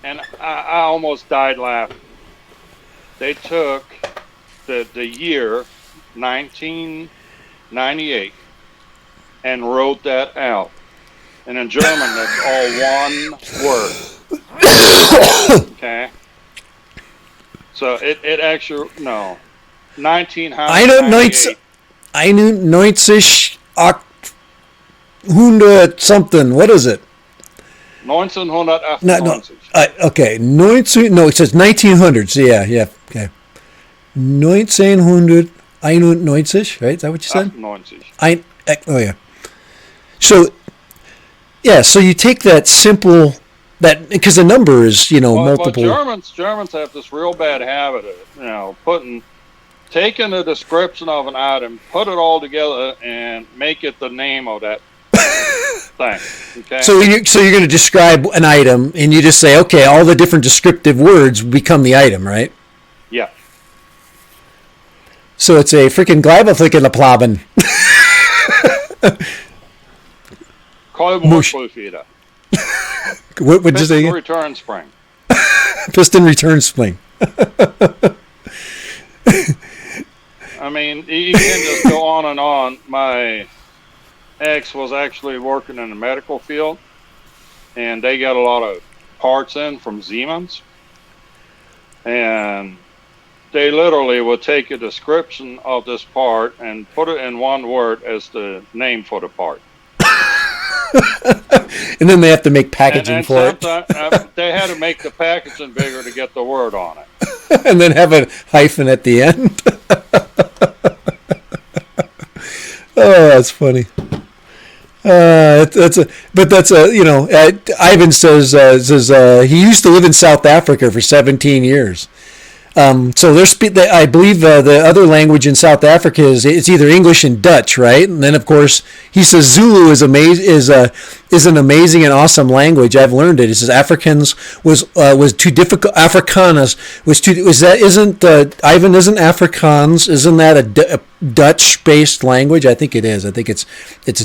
And I almost died laughing. They took the year 1998 and wrote that out. And in German, that's all one word. Okay? So it actually, 1998. 100 something. What is it? 1998. Okay, it says 1900s. Yeah, okay. 1991, right? Is that what you said? 90. Oh yeah. So you take that simple because the number is multiple. But Germans have this real bad habit of taking a description of an item, put it all together, and make it the name of that thing. Okay. So you're going to describe an item, and you just say, okay, all the different descriptive words become the item, right? Yeah. So it's a freaking Gleibelflickenplaben. Kolbenfeder. What did you say again? Return spring. Piston return spring. I mean, you can just go on and on. My ex was actually working in the medical field, and they got a lot of parts in from Siemens, and they literally would take a description of this part and put it in one word as the name for the part. And then they have to make packaging for it. They had to make the packaging bigger to get the word on it. And then have a hyphen at the end. Oh, that's funny. Ivan says he used to live in South Africa for 17 years. So I believe the other language in South Africa it's either English and Dutch, right? And then of course he says Zulu is an amazing and awesome language. I've learned it. He says Afrikaans was too difficult. Afrikaans was too. Isn't Afrikaans? Isn't that a Dutch based language? I think it is. I think it's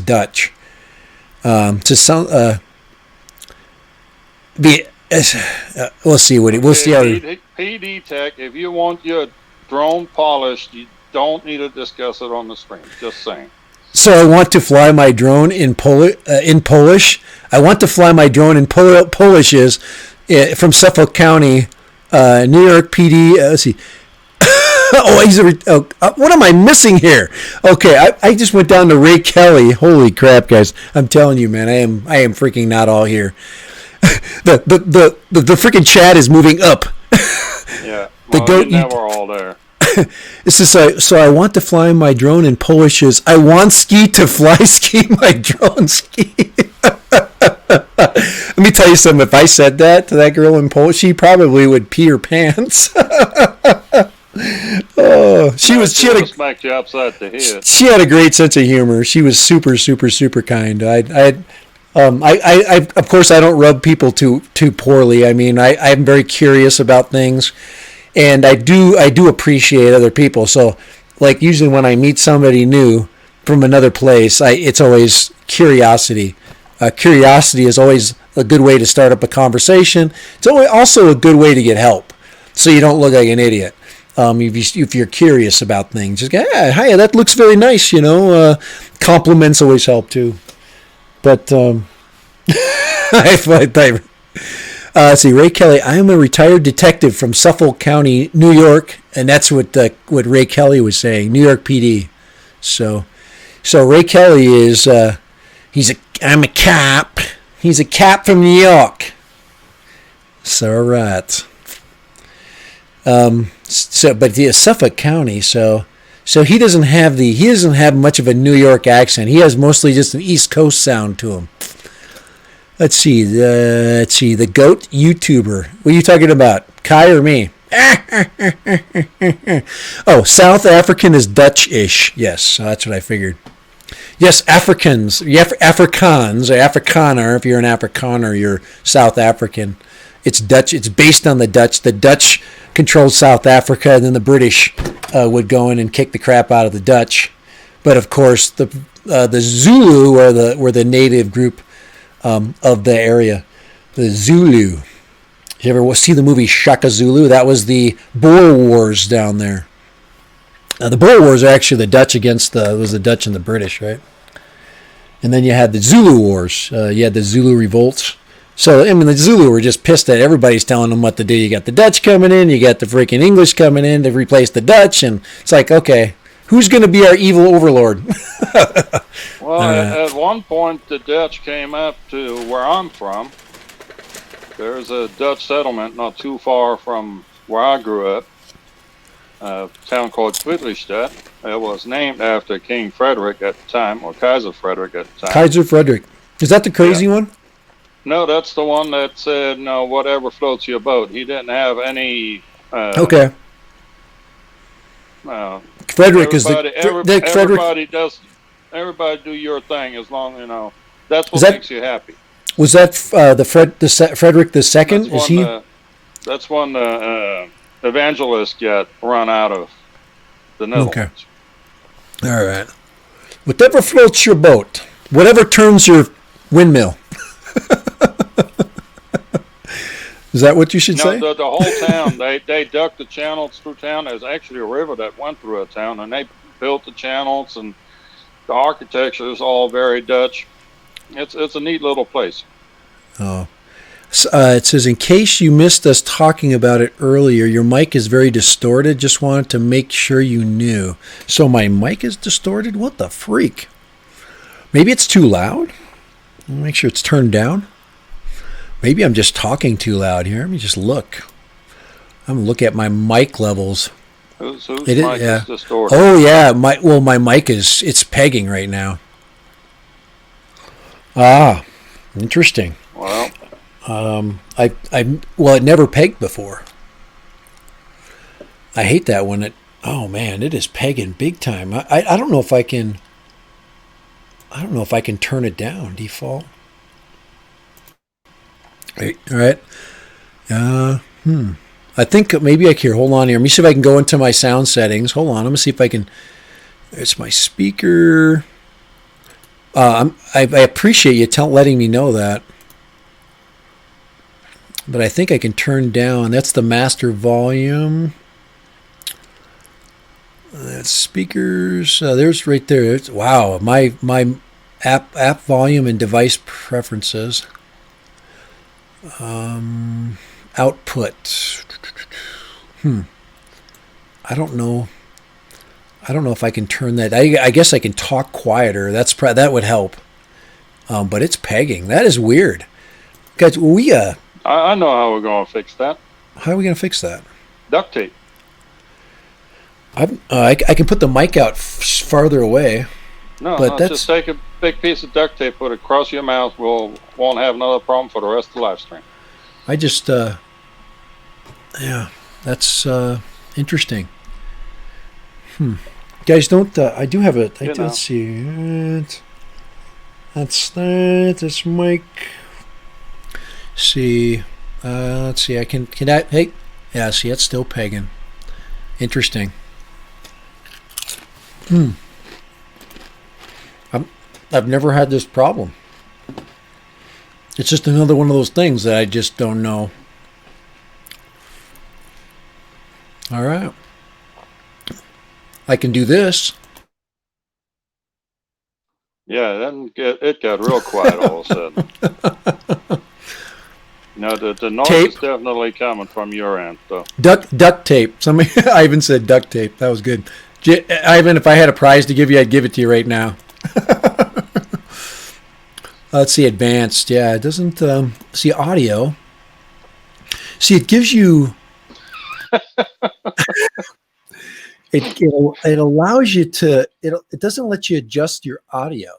Dutch. We'll see we'll see how. PD Tech, if you want your drone polished, you don't need to discuss it on the stream. Just saying. So I want to fly my drone in Polish. I want to fly my drone in Polish is from Suffolk County, New York PD. Let's see. What am I missing here? Okay, I just went down to Ray Kelly. Holy crap, guys! I'm telling you, man, I am freaking not all here. The freaking chat is moving up. Yeah, well, you're never all there. This is so I want to fly my drone in Polish is I want ski to fly ski my drone ski. Let me tell you something. If I said that to that girl in Polish, she probably would pee her pants. Oh, she smacked you upside the head. She had a great sense of humor. She was super, super, super kind. I of course I don't rub people too poorly. I mean, I'm very curious about things, and I do appreciate other people. So, like usually when I meet somebody new from another place, it's always curiosity. Curiosity is always a good way to start up a conversation. It's also a good way to get help, so you don't look like an idiot. If you're curious about things, just go, hi, that looks very nice. Compliments always help too. But let's see, Ray Kelly. I am a retired detective from Suffolk County, New York, and that's what Ray Kelly was saying, New York PD. So Ray Kelly is I'm a cop. He's a cop from New York. So all right. But Suffolk County. So he doesn't have much of a New York accent. He has mostly just an East Coast sound to him. Let's see. The goat YouTuber. What are you talking about, Kai or me? Oh, South African is Dutch-ish. Yes, that's what I figured. Yes, Africans. Afrikaans or Afrikaner. If you're an Afrikaner, you're South African. It's Dutch. It's based on the Dutch. The Dutch controlled South Africa, and then the British would go in and kick the crap out of the Dutch. But of course, the Zulu were the native group of the area. The Zulu. You ever see the movie Shaka Zulu? That was the Boer Wars down there. The Boer Wars are actually the Dutch against the Dutch and the British, right? And then you had the Zulu Wars. You had the Zulu revolts. So, I mean, the Zulu were just pissed that everybody's telling them what to do. You got the Dutch coming in, you got the freaking English coming in to replace the Dutch, and it's like, okay, who's going to be our evil overlord? Well, at one point, the Dutch came up to where I'm from. There's a Dutch settlement not too far from where I grew up, a town called Friedrichstadt. It was named after King Frederick at the time, or Kaiser Frederick at the time. Kaiser Frederick. Is that the crazy one? No, that's the one that said, no, whatever floats your boat. He didn't have any... okay. Frederick is the... Everybody do your thing as long, that's what makes you happy. Was that Frederick the Second? Is he? That's when the evangelists got run out of the Netherlands. Okay. All right. Whatever floats your boat. Whatever turns your windmill. Is that what you should say? The whole town, they dug the channels through town. There's actually a river that went through a town, and they built the channels, and the architecture is all very Dutch. It's a neat little place. Oh. It says, in case you missed us talking about it earlier, your mic is very distorted. Just wanted to make sure you knew. So my mic is distorted? What the freak? Maybe it's too loud? Make sure it's turned down. Maybe I'm just talking too loud here. Let me just look. I'm going to look at my mic levels. Whose mic is distorted? Oh, yeah. My mic it's pegging right now. Ah, interesting. Well, Well, it never pegged before. I hate that when it. Oh man, it is pegging big time. I don't know if I can. I don't know if I can turn it down default. All right. I think maybe I can. Hold on here. Let me see if I can go into my sound settings. Hold on. I'm gonna see if I can. It's my speaker. I appreciate you letting me know that. But I think I can turn down. That's the master volume. That's speakers. There's right there. Wow. My app volume and device preferences. Output. I don't know. I don't know if I can turn that. I guess I can talk quieter. That would help. But it's pegging. That is weird. Guys, I know how we're going to fix that. How are we going to fix that? Duct tape. I can put the mic out farther away. No, just take a big piece of duct tape, put it across your mouth. Won't have another problem for the rest of the live stream. I just, yeah, that's interesting. Guys, don't. I do have a. Let's see. That's that. This mic. See. Let's see. I can that. Hey. Yeah. See, it's still pegging. Interesting. I've never had this problem. It's just another one of those things that I just don't know. All right. I can do this. Yeah, then it got real quiet all of a sudden. No, the noise is definitely coming from your end, though. Duct tape. Somebody, Ivan said duct tape. That was good. Ivan, if I had a prize to give you, I'd give it to you right now. Let's see, advanced. Yeah, it doesn't see audio. See, it gives you. It allows you to. It doesn't let you adjust your audio.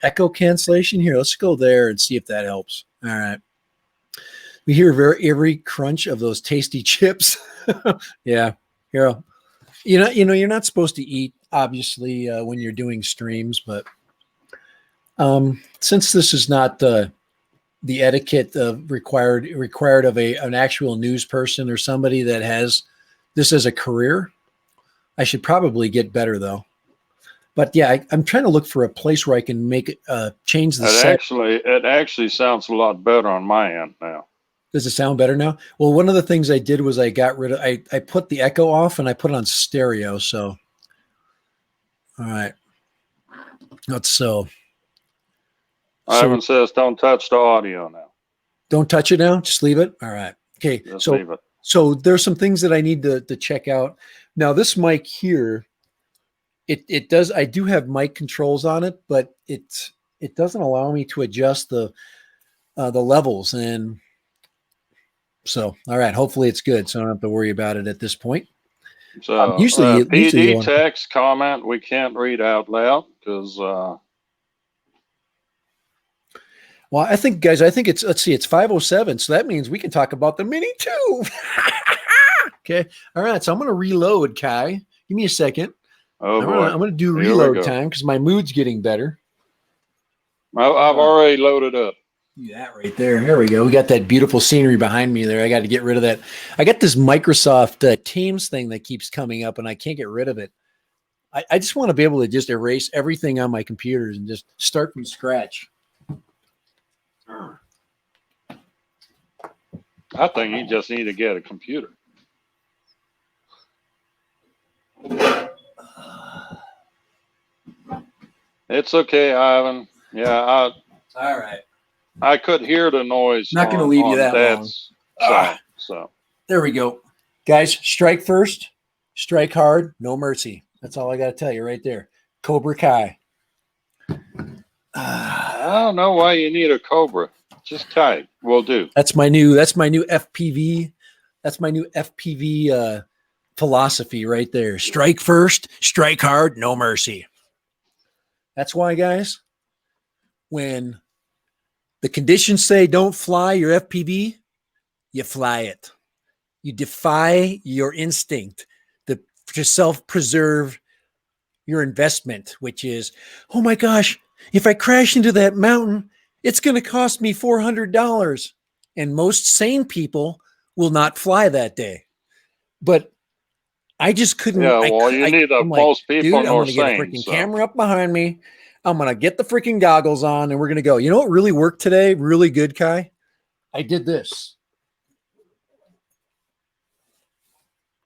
Echo cancellation here. Let's go there and see if that helps. All right. We hear every crunch of those tasty chips. Yeah. Here. You're not supposed to eat, obviously, when you're doing streams, but since this is not the etiquette required of an actual news person or somebody that has this as a career, I should probably get better though. But yeah, I'm trying to look for a place where I can make change the set. It actually sounds a lot better on my end now. Does it sound better now? Well, one of the things I did was I got rid of, I put the echo off and I put it on stereo. So, all right. That's so. Ivan says, don't touch the audio now. Don't touch it now. Just leave it. All right. Okay. Just leave it. So there's some things that I need to check out. Now this mic here, it does, I do have mic controls on it, but it doesn't allow me to adjust the levels. And so, all right, hopefully it's good. So I don't have to worry about it at this point. So usually PD text comment, we can't read out loud because, well, I think, guys, it's, let's see, it's 5:07. So that means we can talk about the Mini 2. Okay. All right. So I'm going to reload, Kai. Give me a second. Oh, I'm going to do reload time because my mood's getting better. I've already loaded up. That right there. There we go. We got that beautiful scenery behind me there. I got to get rid of that. I got this Microsoft Teams thing that keeps coming up and I can't get rid of it. I just want to be able to just erase everything on my computers and just start from scratch. I think you just need to get a computer. It's okay, Ivan. Yeah, all right. I could hear the noise. Not going to leave you that long. So there we go, guys. Strike first, strike hard, no mercy. That's all I got to tell you right there. Cobra Kai. I don't know why you need a Cobra. Just Kai will do. That's my new FPV. That's my new FPV philosophy right there. Strike first, strike hard, no mercy. That's why, guys, when the conditions say don't fly your FPV, you fly it. You defy your instinct to self-preserve your investment, which is, oh my gosh, if I crash into that mountain, it's going to cost me $400. And most sane people will not fly that day. But I just couldn't. Yeah, well, I'm like, most people dude, I'm are going to get a sane. freaking So. camera up behind me. I'm going to get the freaking goggles on and we're going to go. You know what really worked today? Really good, Kai? I did this.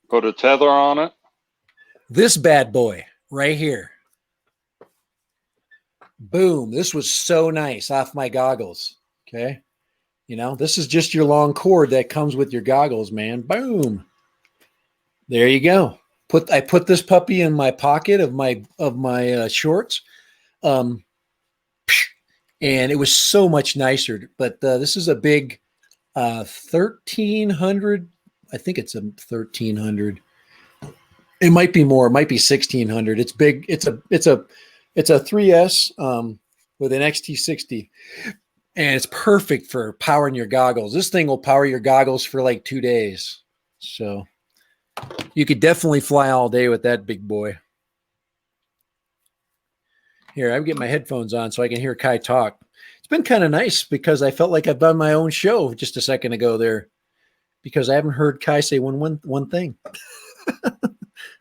Put a tether on it. This bad boy right here. Boom. This was so nice off my goggles. Okay. You know, this is just your long cord that comes with your goggles, man. Boom. There you go. I put this puppy in my pocket of my shorts. And it was so much nicer. But this is a big 1300. I think it's a 1300. It might be more. It might be 1600. It's big. It's a 3S with an XT60, and it's perfect for powering your goggles. This thing will power your goggles for like 2 days. So you could definitely fly all day with that big boy. Here, I'm getting my headphones on so I can hear Kai talk. It's been kind of nice because I felt like I've done my own show just a second ago there, because I haven't heard Kai say one thing.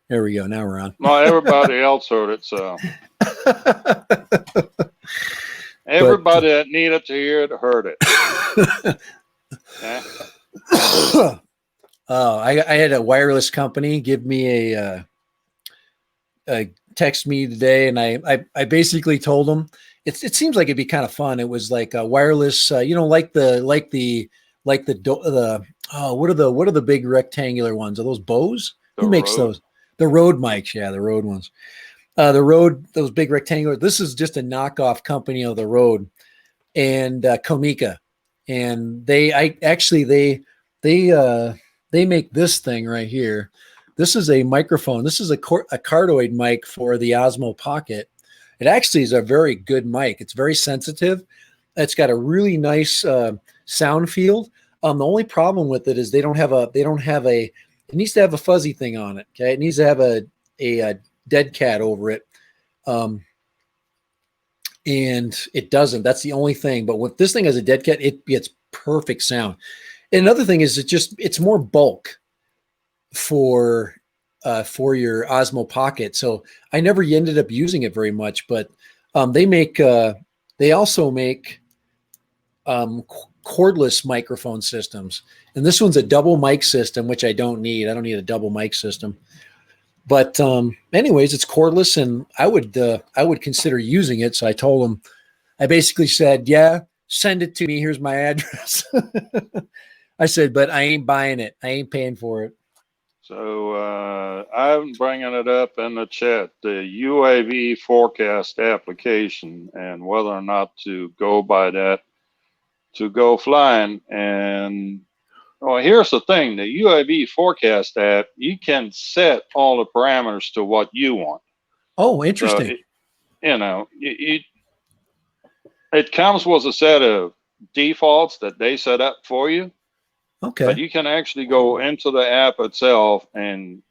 There we go. Now we're on. Well, everybody else heard it, so everybody that needed to hear it heard it. Yeah. I had a wireless company give me a text me today, and I basically told them it seems like it'd be kind of fun. It was like a wireless, what are the big rectangular ones? Are those Bose? Who makes those? The Rode mics, yeah, the Rode ones. Those big rectangular. This is just a knockoff company of the Rode, and Komika, and they make this thing right here. This is a microphone. This is a cardioid mic for the Osmo Pocket. It actually is a very good mic. It's very sensitive. It's got a really nice sound field. The only problem with it is it needs to have a fuzzy thing on it. Okay. It needs to have a dead cat over it. And it doesn't. That's the only thing. But with this thing as a dead cat, it gets perfect sound. And another thing is it's more bulk for your Osmo Pocket. So I never ended up using it very much, but they also make cordless microphone systems. And this one's a double mic system, which I don't need. I don't need a double mic system. But anyways, it's cordless, and I would consider using it. So I told them, I basically said, yeah, send it to me. Here's my address. I said, but I ain't buying it. I ain't paying for it. So I'm bringing it up in the chat, the UAV forecast application, and whether or not to go by that to go flying. And well, here's the thing, the UAV forecast app, you can set all the parameters to what you want. Oh, interesting. So, it comes with a set of defaults that they set up for you. Okay. But you can actually go into the app itself and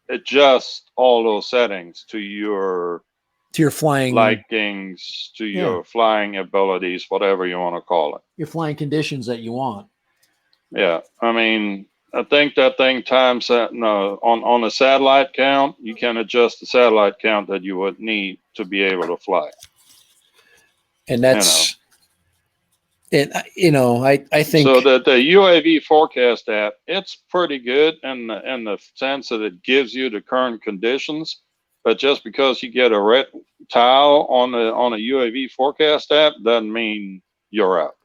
adjust all those settings to your flying likings, to your flying abilities, whatever you want to call it. Your flying conditions that you want. Yeah. I mean, I think that thing times that on a satellite count, you can adjust the satellite count that you would need to be able to fly. And that's I think so that the UAV forecast app, it's pretty good in the sense that it gives you the current conditions. But just because you get a red tile on a UAV forecast app doesn't mean you're up.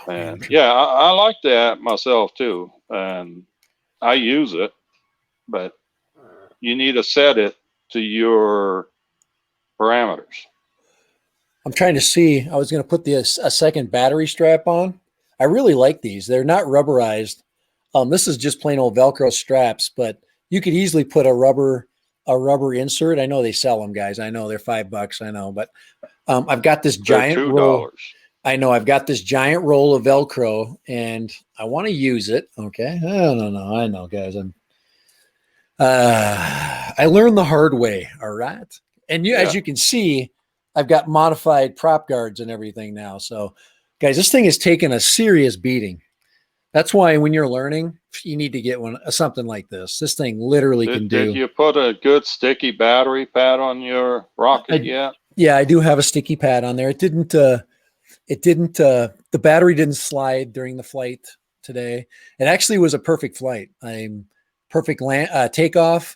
And yeah, I like the app myself too, and I use it. But you need to set it to your parameters. I'm trying to see. I was going to put a second battery strap on. I really like these. They're not rubberized. This is just plain old Velcro straps, but you could easily put a rubber a rubber insert. I know they sell them, guys. I know they're $5. I know, but I've got this They're giant $2. roll. I know I've got this giant roll of Velcro, and I want to use it. Okay, I don't know. I know, guys. I learned the hard way. All right, and as you can see, I've got modified prop guards and everything now. So, guys, this thing has taken a serious beating. That's why when you're learning, you need to get something like this. This thing literally can do. Did you put a good sticky battery pad on your rocket yet? Yeah, I do have a sticky pad on there. It didn't. The battery didn't slide during the flight today. It actually was a perfect flight. I'm perfect takeoff,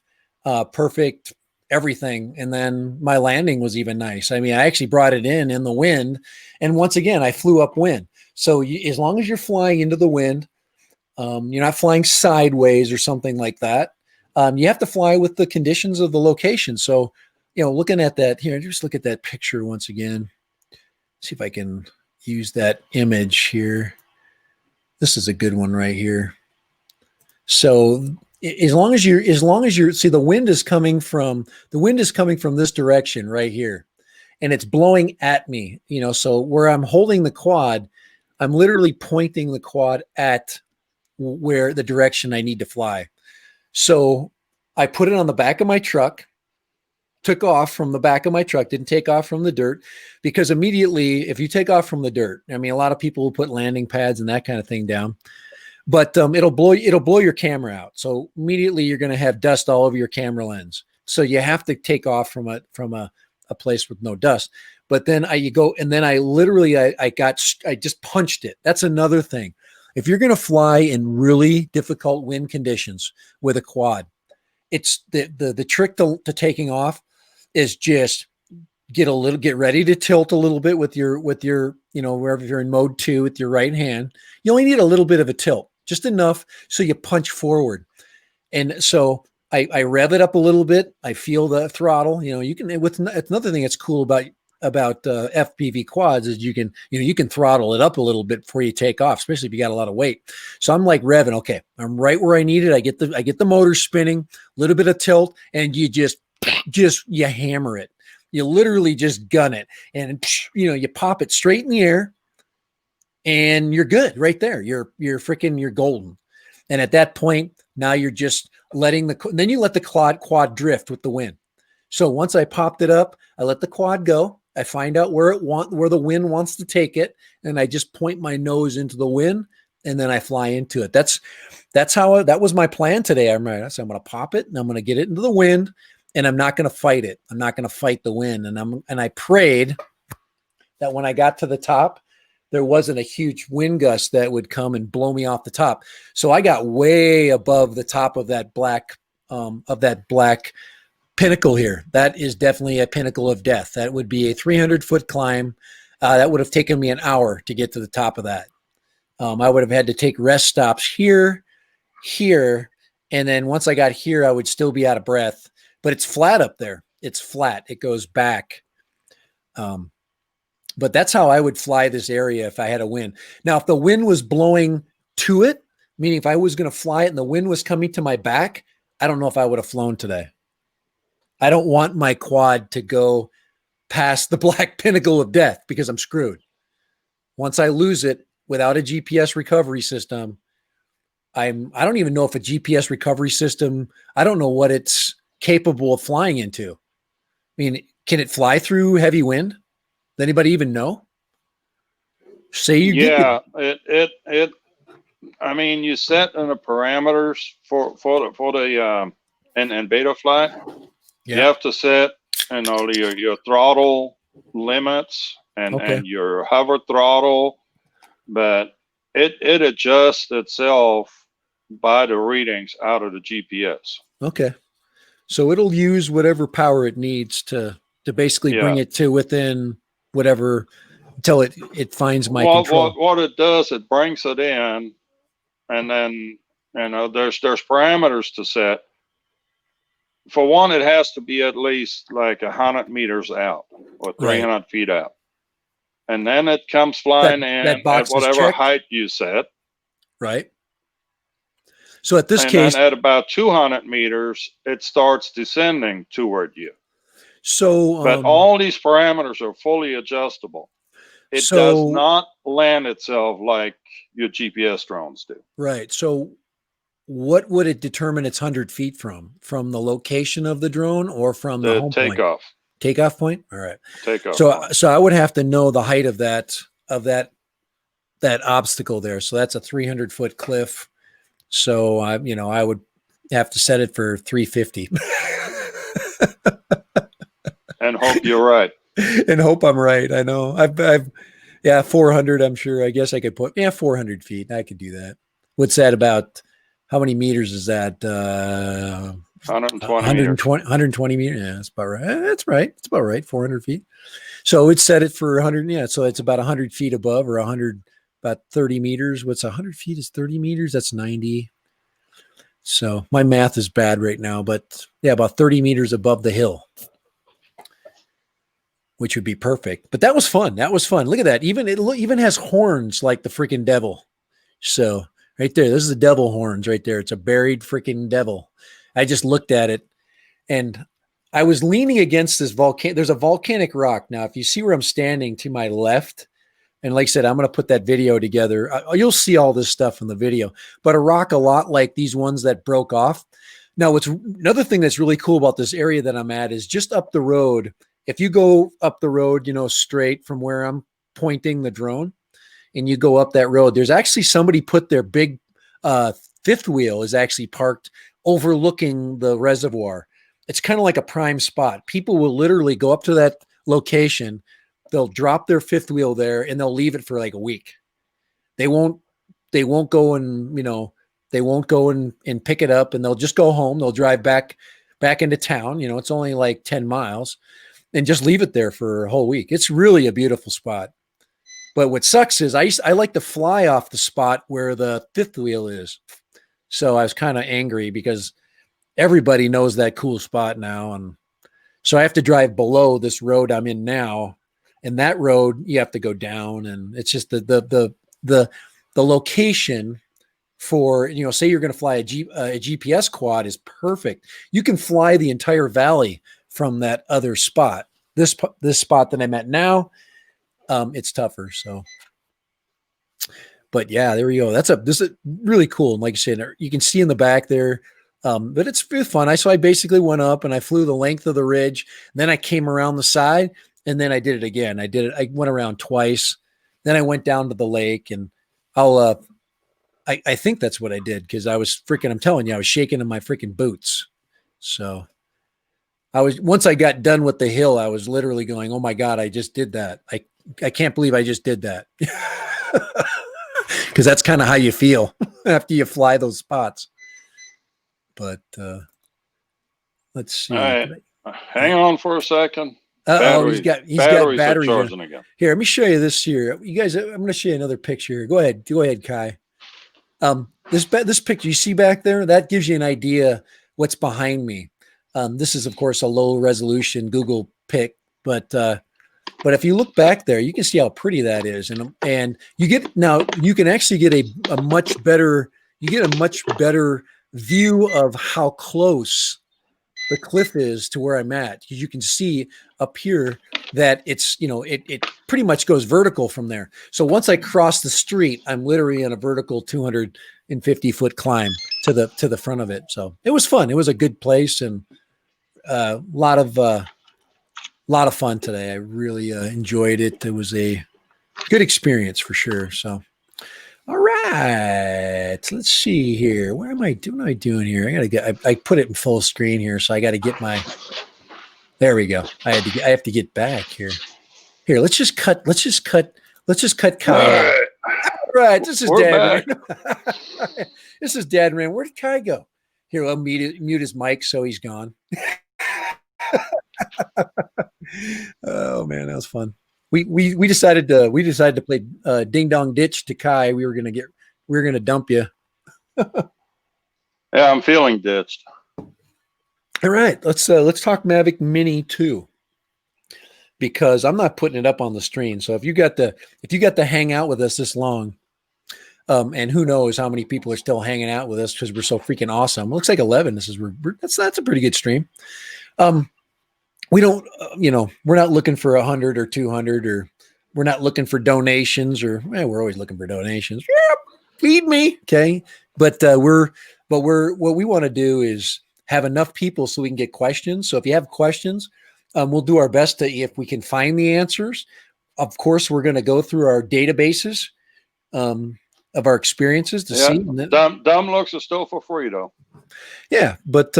perfect everything, and then my landing was even nice. I mean, I actually brought it in the wind, and once again, I flew upwind. So as long as you're flying into the wind, you're not flying sideways or something like that. You have to fly with the conditions of the location. So, looking at that here, just look at that picture once again. See if I can use that image here. This is a good one right here. So as long as you're see, the wind is coming from this direction right here, and it's blowing at me, so where I'm holding the quad, I'm literally pointing the quad at where the direction I need to fly. So I put it on the back of my truck, took off from the back of my truck, didn't take off from the dirt, because immediately if you take off from the dirt, I mean, a lot of people will put landing pads and that kind of thing down, but it'll blow your camera out. So immediately you're going to have dust all over your camera lens. So you have to take off from a place with no dust. But then I just punched it. That's another thing. If you're going to fly in really difficult wind conditions with a quad, it's the trick to taking off is just get ready to tilt a little bit with your wherever you're in mode 2 with your right hand. You only need a little bit of a tilt, just enough so you punch forward. And so I rev it up a little bit. I feel the throttle. You can it's another thing that's cool about FPV quads is you can throttle it up a little bit before you take off, especially if you got a lot of weight. So I'm like revving. Okay, I'm right where I need it. I get the motor spinning, a little bit of tilt, and you just you hammer it. You literally just gun it, and you pop it straight in the air, and you're good right there. You're golden. And at that point, now you're just then you let the quad drift with the wind. So once I popped it up, I let the quad go. I find out where the wind wants to take it, and I just point my nose into the wind, and then I fly into it. That was my plan today. I'm going to pop it, and I'm going to get it into the wind, and I'm not going to fight it. I'm not going to fight the wind. And I prayed that when I got to the top, there wasn't a huge wind gust that would come and blow me off the top. So I got way above the top of that black pinnacle here. That is definitely a pinnacle of death. That would be a 300-foot climb. That would have taken me an hour to get to the top of that. I would have had to take rest stops here, and then once I got here, I would still be out of breath. But it's flat up there. It's flat. It goes back. But that's how I would fly this area if I had a wind. Now, if the wind was blowing to it, meaning if I was going to fly it and the wind was coming to my back, I don't know if I would have flown today. I don't want my quad to go past the black pinnacle of death because I'm screwed. Once I lose it without a GPS recovery system, I don't even know if a GPS recovery system, I don't know what it's capable of flying into. I mean, can it fly through heavy wind? Does anybody even know? Say you get it. I mean, you set in the parameters for the and beta flight. Yeah. You have to set your throttle limits and your hover throttle, but it adjusts itself by the readings out of the GPS. Okay. So it'll use whatever power it needs to basically bring it to within whatever until it finds my control. What it does, it brings it in, and then there's parameters to set. For one, it has to be at least like 100 meters out or 300 feet out, and then it comes flying in at whatever height you set. Right. So at this and case, then at about 200 meters, it starts descending toward you. so But all these parameters are fully adjustable. It does so not land itself like your GPS drones do. right. So what would it determine it's 100 feet from? From the location of the drone or from the The home point? Takeoff point? All right. Takeoff So point. so I would have to know the height of that obstacle there. So that's a 300-foot cliff. So I would have to set it for 350. And hope you're right. And hope I'm right. I know. I've 400. I'm sure. I guess I could put 400 feet. I could do that. What's that about? How many meters is that? 120 meters. Yeah, that's about right. That's right. It's about right. 400 feet. So it's set it for 100. Yeah. So it's about 100 feet above, or 100, about 30 meters. What's 100 feet is 30 meters. That's 90. So my math is bad right now, but yeah, about 30 meters above the hill, which would be perfect. But that was fun. That was fun. Look at that. It even has horns like the freaking devil. So right there, this is the devil horns right there. It's a buried freaking devil. I just looked at it, and I was leaning against this volcano. There's a volcanic rock. Now, if you see where I'm standing to my left, and like I said, I'm going to put that video together. You'll see all this stuff in the video, but a rock a lot like these ones that broke off. Now, what's another thing that's really cool about this area that I'm at is just up the road. If you go up the road, straight from where I'm pointing the drone, and you go up that road, there's actually somebody put their big fifth wheel is actually parked overlooking the reservoir. It's kind of like a prime spot. People will literally go up to that location. They'll drop their fifth wheel there, and they'll leave it for like a week. They won't go and, they won't go and pick it up, and they'll just go home. They'll drive back into town. It's only like 10 miles, and just leave it there for a whole week. It's really a beautiful spot. But what sucks is I like to fly off the spot where the fifth wheel is. So I was kind of angry because everybody knows that cool spot now. And so I have to drive below this road I'm in now. And that road, you have to go down. And it's just the location for, say you're going to fly a GPS quad is perfect. You can fly the entire valley from that other spot. This spot that I'm at now, it's tougher. So, but yeah, there we go. This is really cool. And like I said, you can see in the back there, but it's fun. So I basically went up and I flew the length of the ridge. Then I came around the side, and then I did it again. I went around twice. Then I went down to the lake, and I think that's what I did. Cause I'm telling you, I was shaking in my freaking boots. So once I got done with the hill, I was literally going, oh my God, I just did that. I can't believe I just did that. Cause that's kind of how you feel after you fly those spots. But, let's see. All right. Hang on for a second. He's got batteries charging again. Here, let me show you this here. You guys, I'm going to show you another picture here. Go ahead, Kai. This picture you see back there, that gives you an idea what's behind me. This is, of course, a low resolution Google pic, but if you look back there, you can see how pretty that is. And you can actually get a much better view of how close the cliff is to where I'm at. Because you can see up here that it's, it pretty much goes vertical from there. So once I cross the street, I'm literally on a vertical 250-foot climb to the front of it. So it was fun. It was a good place, and a lot of fun today. I really enjoyed it. It was a good experience for sure. So, all right, let's see here. What am I doing here? I put it in full screen here, so I got to get there we go. I have to get back here. Here, let's just cut Kai. All right, this is Dad. This is Dad Ran. Where did Kai go? Here, I'll mute his mic so he's gone. Oh man, that was fun. We decided to play Ding Dong Ditch to Kai. We were gonna dump you. Yeah, I'm feeling ditched. All right, let's talk Mavic Mini 2, because I'm not putting it up on the screen. So if you got to hang out with us this long, And who knows how many people are still hanging out with us because we're so freaking awesome. It looks like 11. That's a pretty good stream. We don't, we're not looking for 100 or 200, or we're not looking for donations, or we're always looking for donations. Yep, feed me. Okay. But what we want to do is have enough people so we can get questions. So if you have questions, we'll do our best to, if we can find the answers. Of course, we're going to go through our databases of our experiences to see. Dumb looks are still for free though. Yeah, but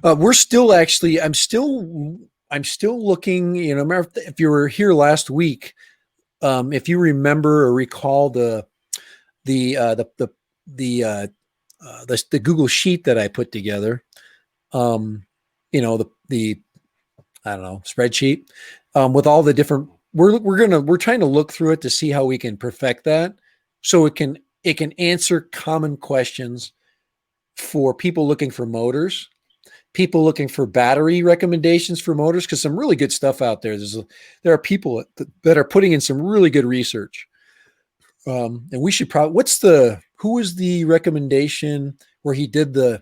we're still actually. I'm still looking. If you were here last week, if you remember or recall the Google sheet that I put together, the I don't know, spreadsheet with all the different. We're trying to look through it to see how we can perfect that, so it can answer common questions for people looking for motors, people looking for battery recommendations for motors, because some really good stuff out there. There are people that are putting in some really good research, and we should probably. Who was the recommendation where he did the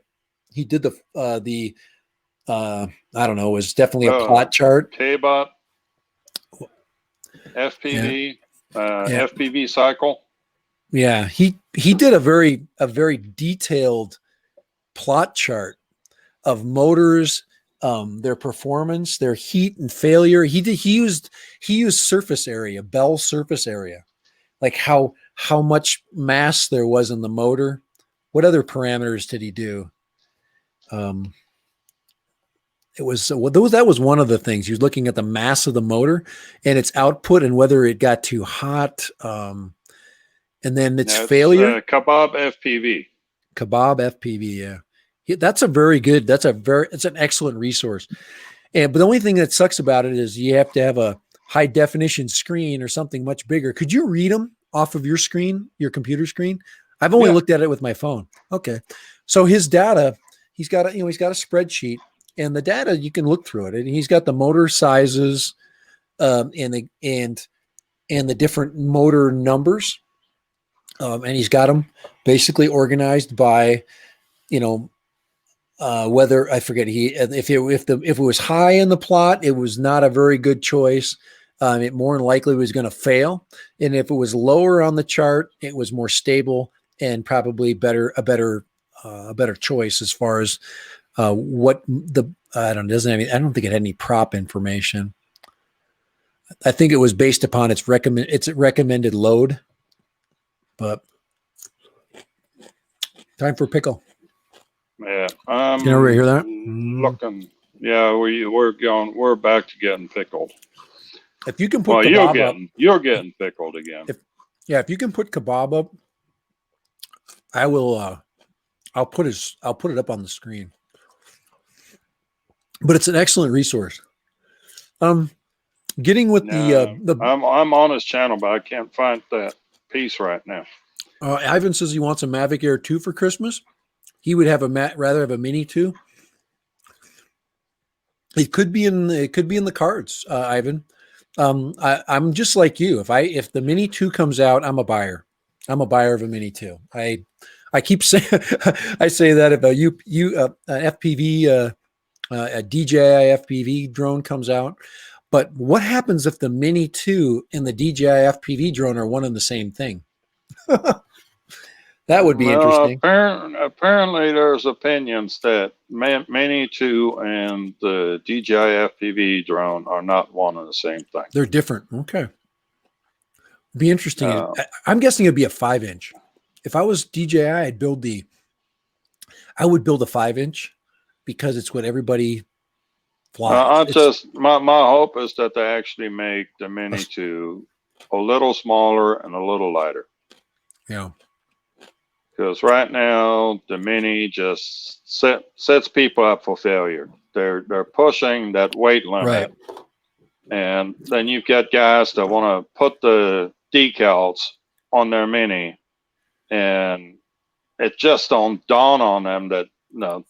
I don't know, it was definitely a plot chart. KBOT, FPV, FPV cycle. Yeah, he did a very detailed plot chart of motors, their performance, their heat and failure. He used surface area, Bell surface area, like how much mass there was in the motor. What other parameters did he do? That was one of the things. He was looking at the mass of the motor and its output and whether it got too hot. And then its failure. Kebab FPV. Kebab FPV, yeah. That's it's an excellent resource. But the only thing that sucks about it is you have to have a high definition screen or something much bigger. Could you read them off of your screen, your computer screen? I've only looked at it with my phone. Okay. So his data, he's got a spreadsheet, and the data, you can look through it. And he's got the motor sizes, and the different motor numbers. And he's got them basically organized by, whether, I forget, if it was high in the plot, it was not a very good choice. It more than likely was going to fail. And if it was lower on the chart, it was more stable and probably a better choice as far as what the, I don't think it had any prop information. I think it was based upon its recommended load. But time for pickle. Yeah. Can everybody hear that? Looking. Yeah, we're back to getting pickled. If you can put kebab up, you're getting pickled again. If you can put kebab up, I will. I'll put it up on the screen. But it's an excellent resource. Getting with I'm on his channel, but I can't find that piece right now. Ivan says he wants a Mavic Air 2 for Christmas. He would rather have a Mini 2. It could be in the cards, Ivan. I'm just like you. If the Mini 2 comes out, I'm a buyer. I'm a buyer of a Mini 2. I keep saying I say that if an FPV a DJI FPV drone comes out, but what happens if the Mini 2 and the DJI FPV drone are one and the same thing? That would be interesting. Apparently, there's opinions that Mini 2 and the DJI FPV drone are not one and the same thing. They're different. Okay. Be interesting. I'm guessing it'd be a 5-inch. If I was DJI, I would build a 5-inch because it's what everybody flies. My hope is that they actually make the Mini 2 a little smaller and a little lighter. Yeah. Because right now the Mini just sets people up for failure. They're pushing that weight limit, right. And then you've got guys that want to put the decals on their Mini, and it just don't dawn on them that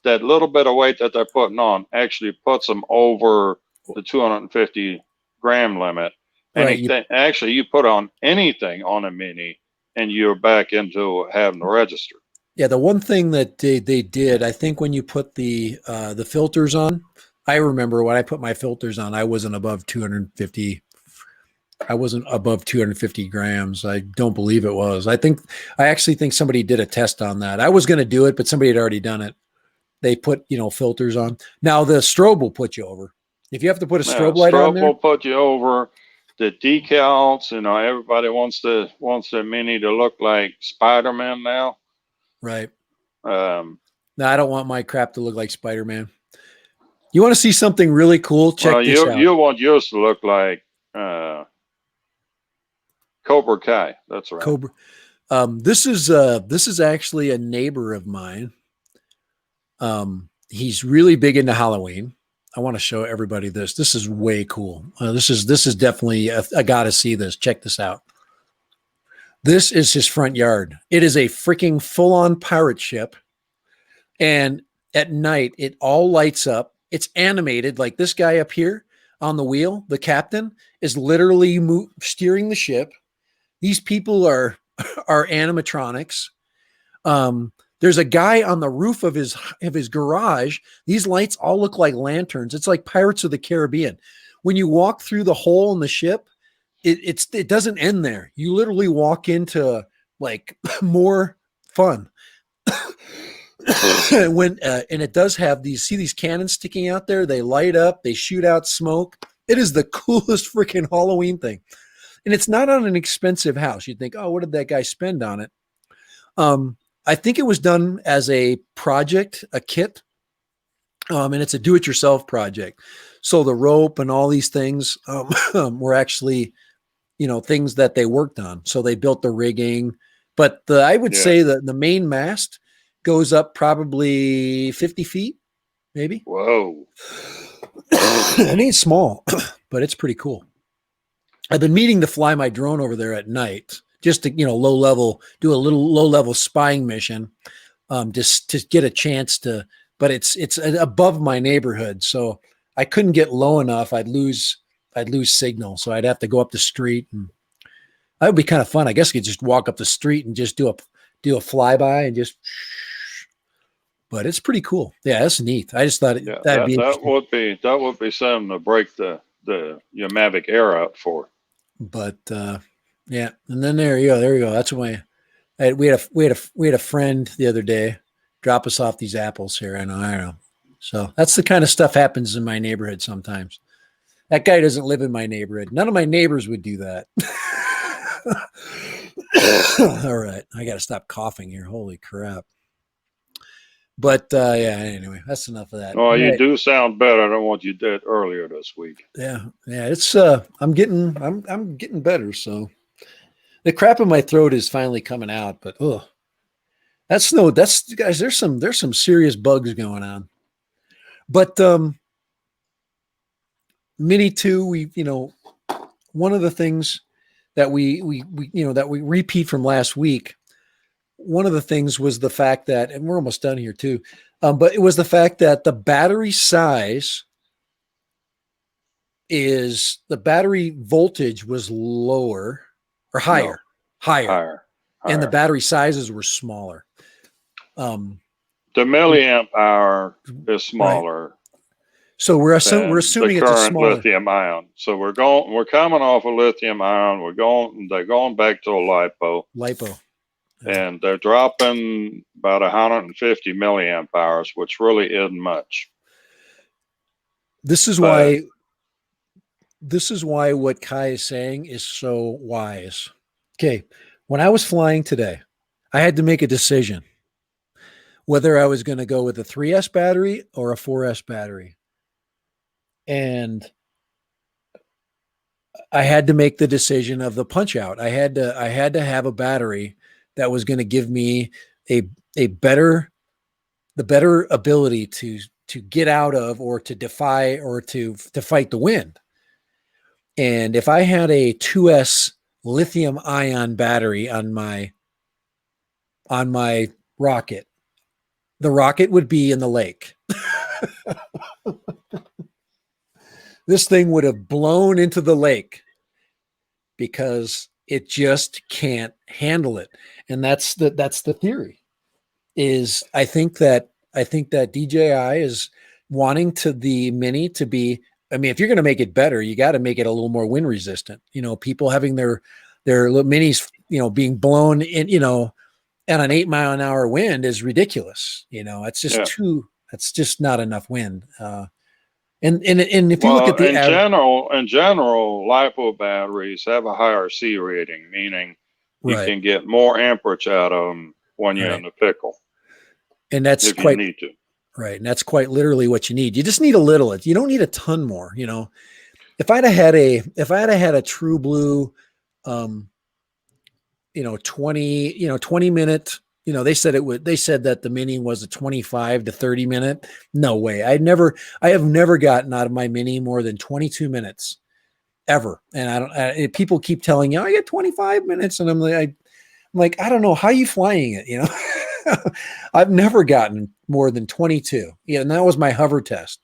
that little bit of weight that they're putting on actually puts them over the 250 gram limit. Anything, actually, you put on anything on a Mini, and you're back into having to register. Yeah, the one thing that they did, I think, when you put the filters on, I remember when I put my filters on, I wasn't above 250. I wasn't above 250 grams. I don't believe it was. I actually think somebody did a test on that. I was going to do it, but somebody had already done it. They put, filters on. Now the strobe will put you over. If you have to put a strobe light on there, will put you over. The decals, everybody wants their Mini to look like Spider-Man now. Right. No, I don't want my crap to look like Spider-Man. You want to see something really cool? Check this out. You want yours to look like Cobra Kai. That's right. Cobra. This is actually a neighbor of mine. He's really big into Halloween. I want to show everybody this. This is way cool. This is definitely I gotta see this. Check this out. This is his front yard. It is a freaking full-on pirate ship, and at night it all lights up. It's animated. Like this guy up here on the wheel, the captain, is literally steering the ship. These people are animatronics. There's a guy on the roof of his garage. These lights all look like lanterns. It's like Pirates of the Caribbean. When you walk through the hole in the ship, it doesn't end there. You literally walk into like more fun. And it does have these cannons sticking out there. They light up. They shoot out smoke. It is the coolest freaking Halloween thing. And it's not on an expensive house. You'd think, oh, what did that guy spend on it? I think it was done as a project, a kit, and it's a do-it-yourself project. So the rope and all these things were actually, things that they worked on. So they built the rigging, but I would say that the main mast goes up probably 50 feet, maybe. Whoa. It ain't small, but it's pretty cool. I've been meaning to fly my drone over there at night, just to, do a little low level spying mission, just to get a chance to, but it's above my neighborhood. So I couldn't get low enough. I'd lose signal. So I'd have to go up the street, and that would be kind of fun. I guess you could just walk up the street and just do a flyby and just, but it's pretty cool. Yeah. That's neat. I just thought that would be something to break your Mavic Air out for. But, yeah, and then there you go. That's why we had a friend the other day drop us off these apples here. I know. So that's the kind of stuff happens in my neighborhood sometimes. That guy doesn't live in my neighborhood. None of my neighbors would do that. All right, I got to stop coughing here. Holy crap! But yeah, anyway, that's enough of that. Oh, you do sound better than what you did earlier this week. Yeah. It's I'm getting better. So. The crap in my throat is finally coming out, but guys, there's some serious bugs going on. But Mini 2, one of the things that we repeat from last week, one of the things was the fact that, and we're almost done here too, but it was the fact that the battery voltage was lower. Or higher, and the battery sizes were smaller. The milliamp hour is smaller. Right. So we're assuming it's a smaller lithium ion. So we're coming off a lithium ion. They're going back to a LiPo, and they're dropping about 150 milliamp hours, which really isn't much. This is why what Kai is saying is so wise. Okay. When I was flying today, I had to make a decision whether I was going to go with a 3S battery or a 4S battery. And I had to make the decision of the punch out. I had to have a battery that was going to give me the better ability to get out of, or to defy, or to fight the wind. And if I had a 2S lithium ion battery on my rocket, the rocket would be in the lake. This thing would have blown into the lake because it just can't handle it. And that's the theory. Is I think that DJI is wanting the Mini to be. I mean, if you're going to make it better, you got to make it a little more wind resistant. People having their little minis, being blown in, at an 8-mile-an-hour wind is ridiculous. It's just that's just not enough wind. And if you look at the in general, LiPo batteries have a higher C rating, meaning you can get more amperage out of them when you're in the pickle. And that's if you need to. Right. And that's quite literally what you need. You just need a little. You don't need a ton more. If I'd have had a True Blue, 20 minute, they said that the Mini was a 25 to 30 minute. No way. I have never gotten out of my Mini more than 22 minutes ever. And people keep telling you, I get 25 minutes. And I'm like, I don't know how you flying it, I've never gotten more than 22. And that was my hover test.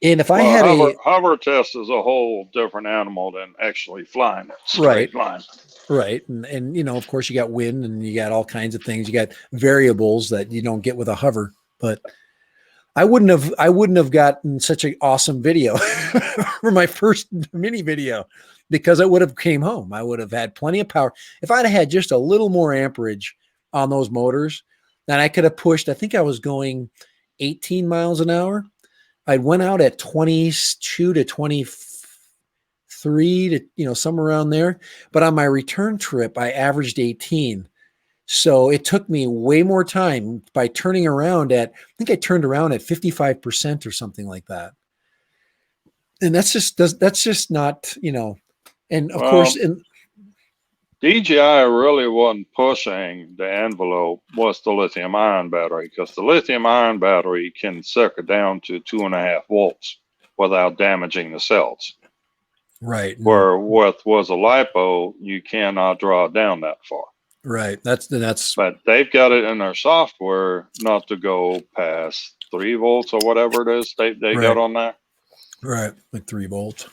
And if I had hover test is a whole different animal than actually flying it. Right. Flying. Right. And of course you got wind and you got all kinds of things. You got variables that you don't get with a hover, but I wouldn't have gotten such an awesome video for my first Mini video because I would have came home. I would have had plenty of power. If I'd have had just a little more amperage on those motors, then I could have pushed. I think I was going 18 miles an hour. I went out at 22 to 23 to, somewhere around there. But on my return trip, I averaged 18. So it took me way more time by turning around I think I turned around at 55% or something like that. And that's just not, and of course, DJI really wasn't pushing the envelope was the lithium ion battery, because the lithium ion battery can suck it down to 2.5 volts without damaging the cells. Right. Where with was a LiPo, you cannot draw it down that far. Right. But they've got it in their software not to go past 3 volts or whatever it is they got on that. Right. Like 3 volts.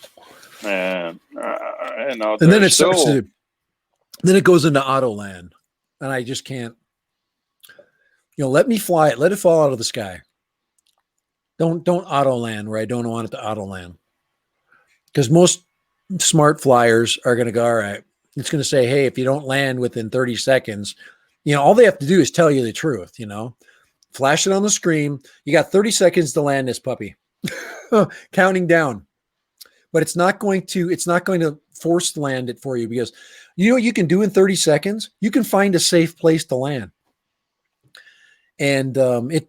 And then it starts to. Then it goes into auto land, and I just can't, let me fly it. Let it fall out of the sky. Don't auto land where I don't want it to auto land. Because most smart flyers are going to go, all right, it's going to say, hey, if you don't land within 30 seconds, all they have to do is tell you the truth, flash it on the screen. You got 30 seconds to land this puppy, counting down. But it's not going to force land it for you, because what you can do in 30 seconds? You can find a safe place to land. And it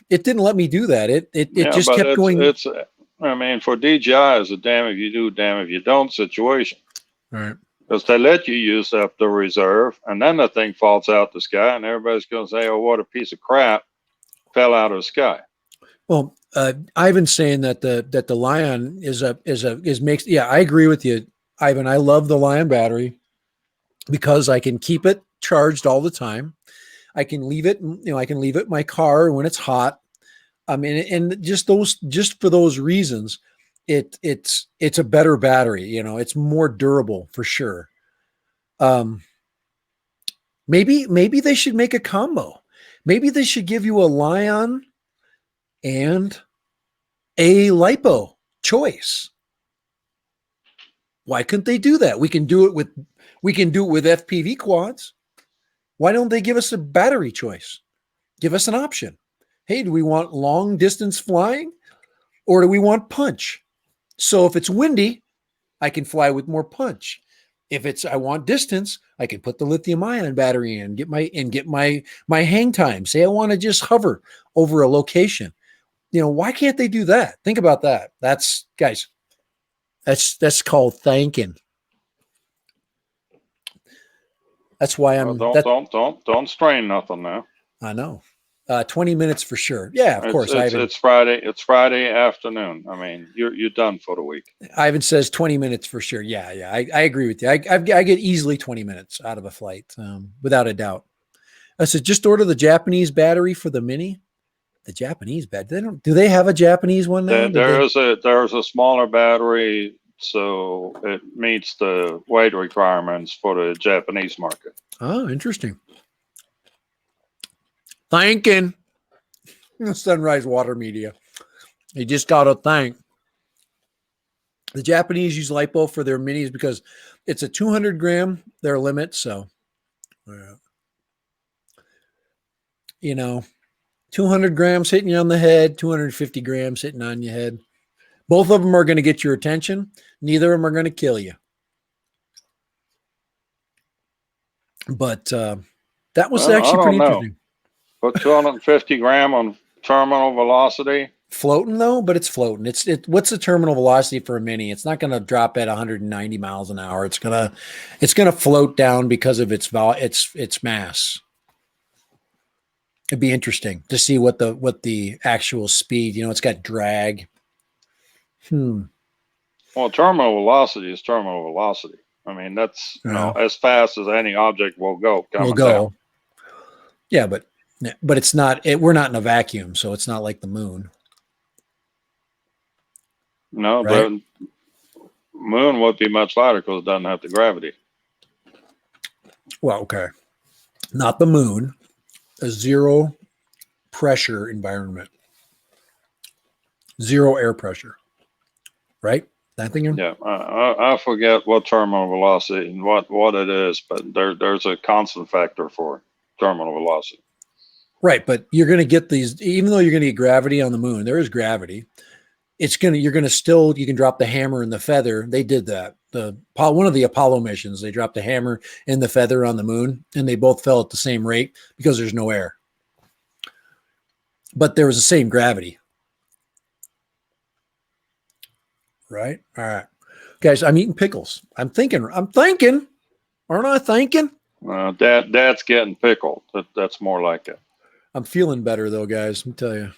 didn't let me do that. It just kept going. For DJI, it's a damn if you do, damn if you don't situation. Right. Because they let you use up the reserve, and then the thing falls out the sky, and everybody's going to say, oh, what a piece of crap fell out of the sky. Well, Ivan's saying that the Lion makes. Yeah, I agree with you, Ivan. I love the Lion battery because I can keep it charged all the time. I can leave it, I can leave it in my car when it's hot. I mean, and just for those reasons, it's a better battery. It's more durable for sure. Maybe they should make a combo. Maybe they should give you a Lion and a LiPo choice. Why couldn't they do that? We can do it with FPV quads. Why don't they give us a battery choice? Give us an option. Hey, do we want long distance flying or do we want punch? So if it's windy, I can fly with more punch. If I want distance, I can put the lithium ion battery in, get my hang time. Say I want to just hover over a location. Why can't they do that? Think about that. That's called thinking. That's why I'm. Don't strain nothing now. I know. 20 minutes for sure. Yeah, of course. It's Friday. It's Friday afternoon. I mean, you're done for the week. Ivan says 20 minutes for sure. Yeah. I agree with you. I get easily 20 minutes out of a flight, without a doubt. I said just order the Japanese battery for the Mini. The Japanese battery. Do they have a Japanese one now? There's a smaller battery so it meets the weight requirements for the Japanese market. Oh, interesting. Thanking Sunrise Water Media. You just got to thank. The Japanese use lipo for their minis because it's a 200 gram, their limit. So, you know, 200 grams hitting you on the head, 250 grams hitting on your head. Both of them are going to get your attention. Neither of them are going to kill you. But that was actually pretty interesting. Put 250 gram on terminal velocity. Floating though, but it's floating. What's the terminal velocity for a mini? It's not going to drop at 190 miles an hour. It's gonna float down because of its mass. It'd be interesting to see what the actual speed. It's got drag. Well, terminal velocity is terminal velocity. I mean, that's as fast as any object will go. Down. Yeah, but it's not. We're not in a vacuum, so it's not like the moon. No, right? The moon would be much lighter because it doesn't have the gravity. Well, okay, not the moon. A zero pressure environment, zero air pressure, right? That thing. Yeah, I forget what terminal velocity and what it is, but there's a constant factor for terminal velocity. Right, but you're going to get these, even though you're going to get gravity on the moon. There is gravity. You can drop the hammer and the feather. They did that. One of the Apollo missions, they dropped the hammer and the feather on the moon, and they both fell at the same rate because there's no air. But there was the same gravity. Right? All right. Guys, I'm eating pickles. I'm thinking. Aren't I thinking? Dad's getting pickled. That's more like it. I'm feeling better though, guys. Let me tell you.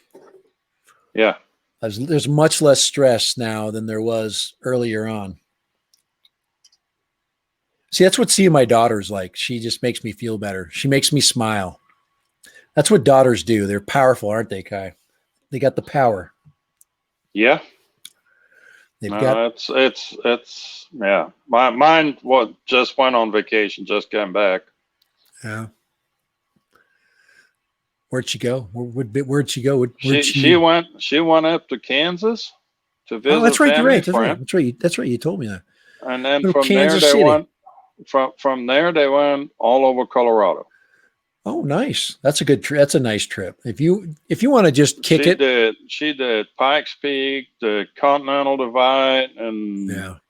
Yeah. There's much less stress now than there was earlier on. See, that's what seeing my daughter's like. She just makes me feel better. She makes me smile. That's what daughters do. They're powerful, aren't they, Kai? They got the power. Yeah. It's yeah. Mine just went on vacation, just came back. Yeah. Where'd she go? Where'd she go? She went up to Kansas to visit. Oh, that's right. You're right. That's right. You told me that. And then from there they went all over Colorado. Oh, nice. That's a good trip. That's a nice trip. If you want to just kick it. She did Pikes Peak, the Continental Divide, and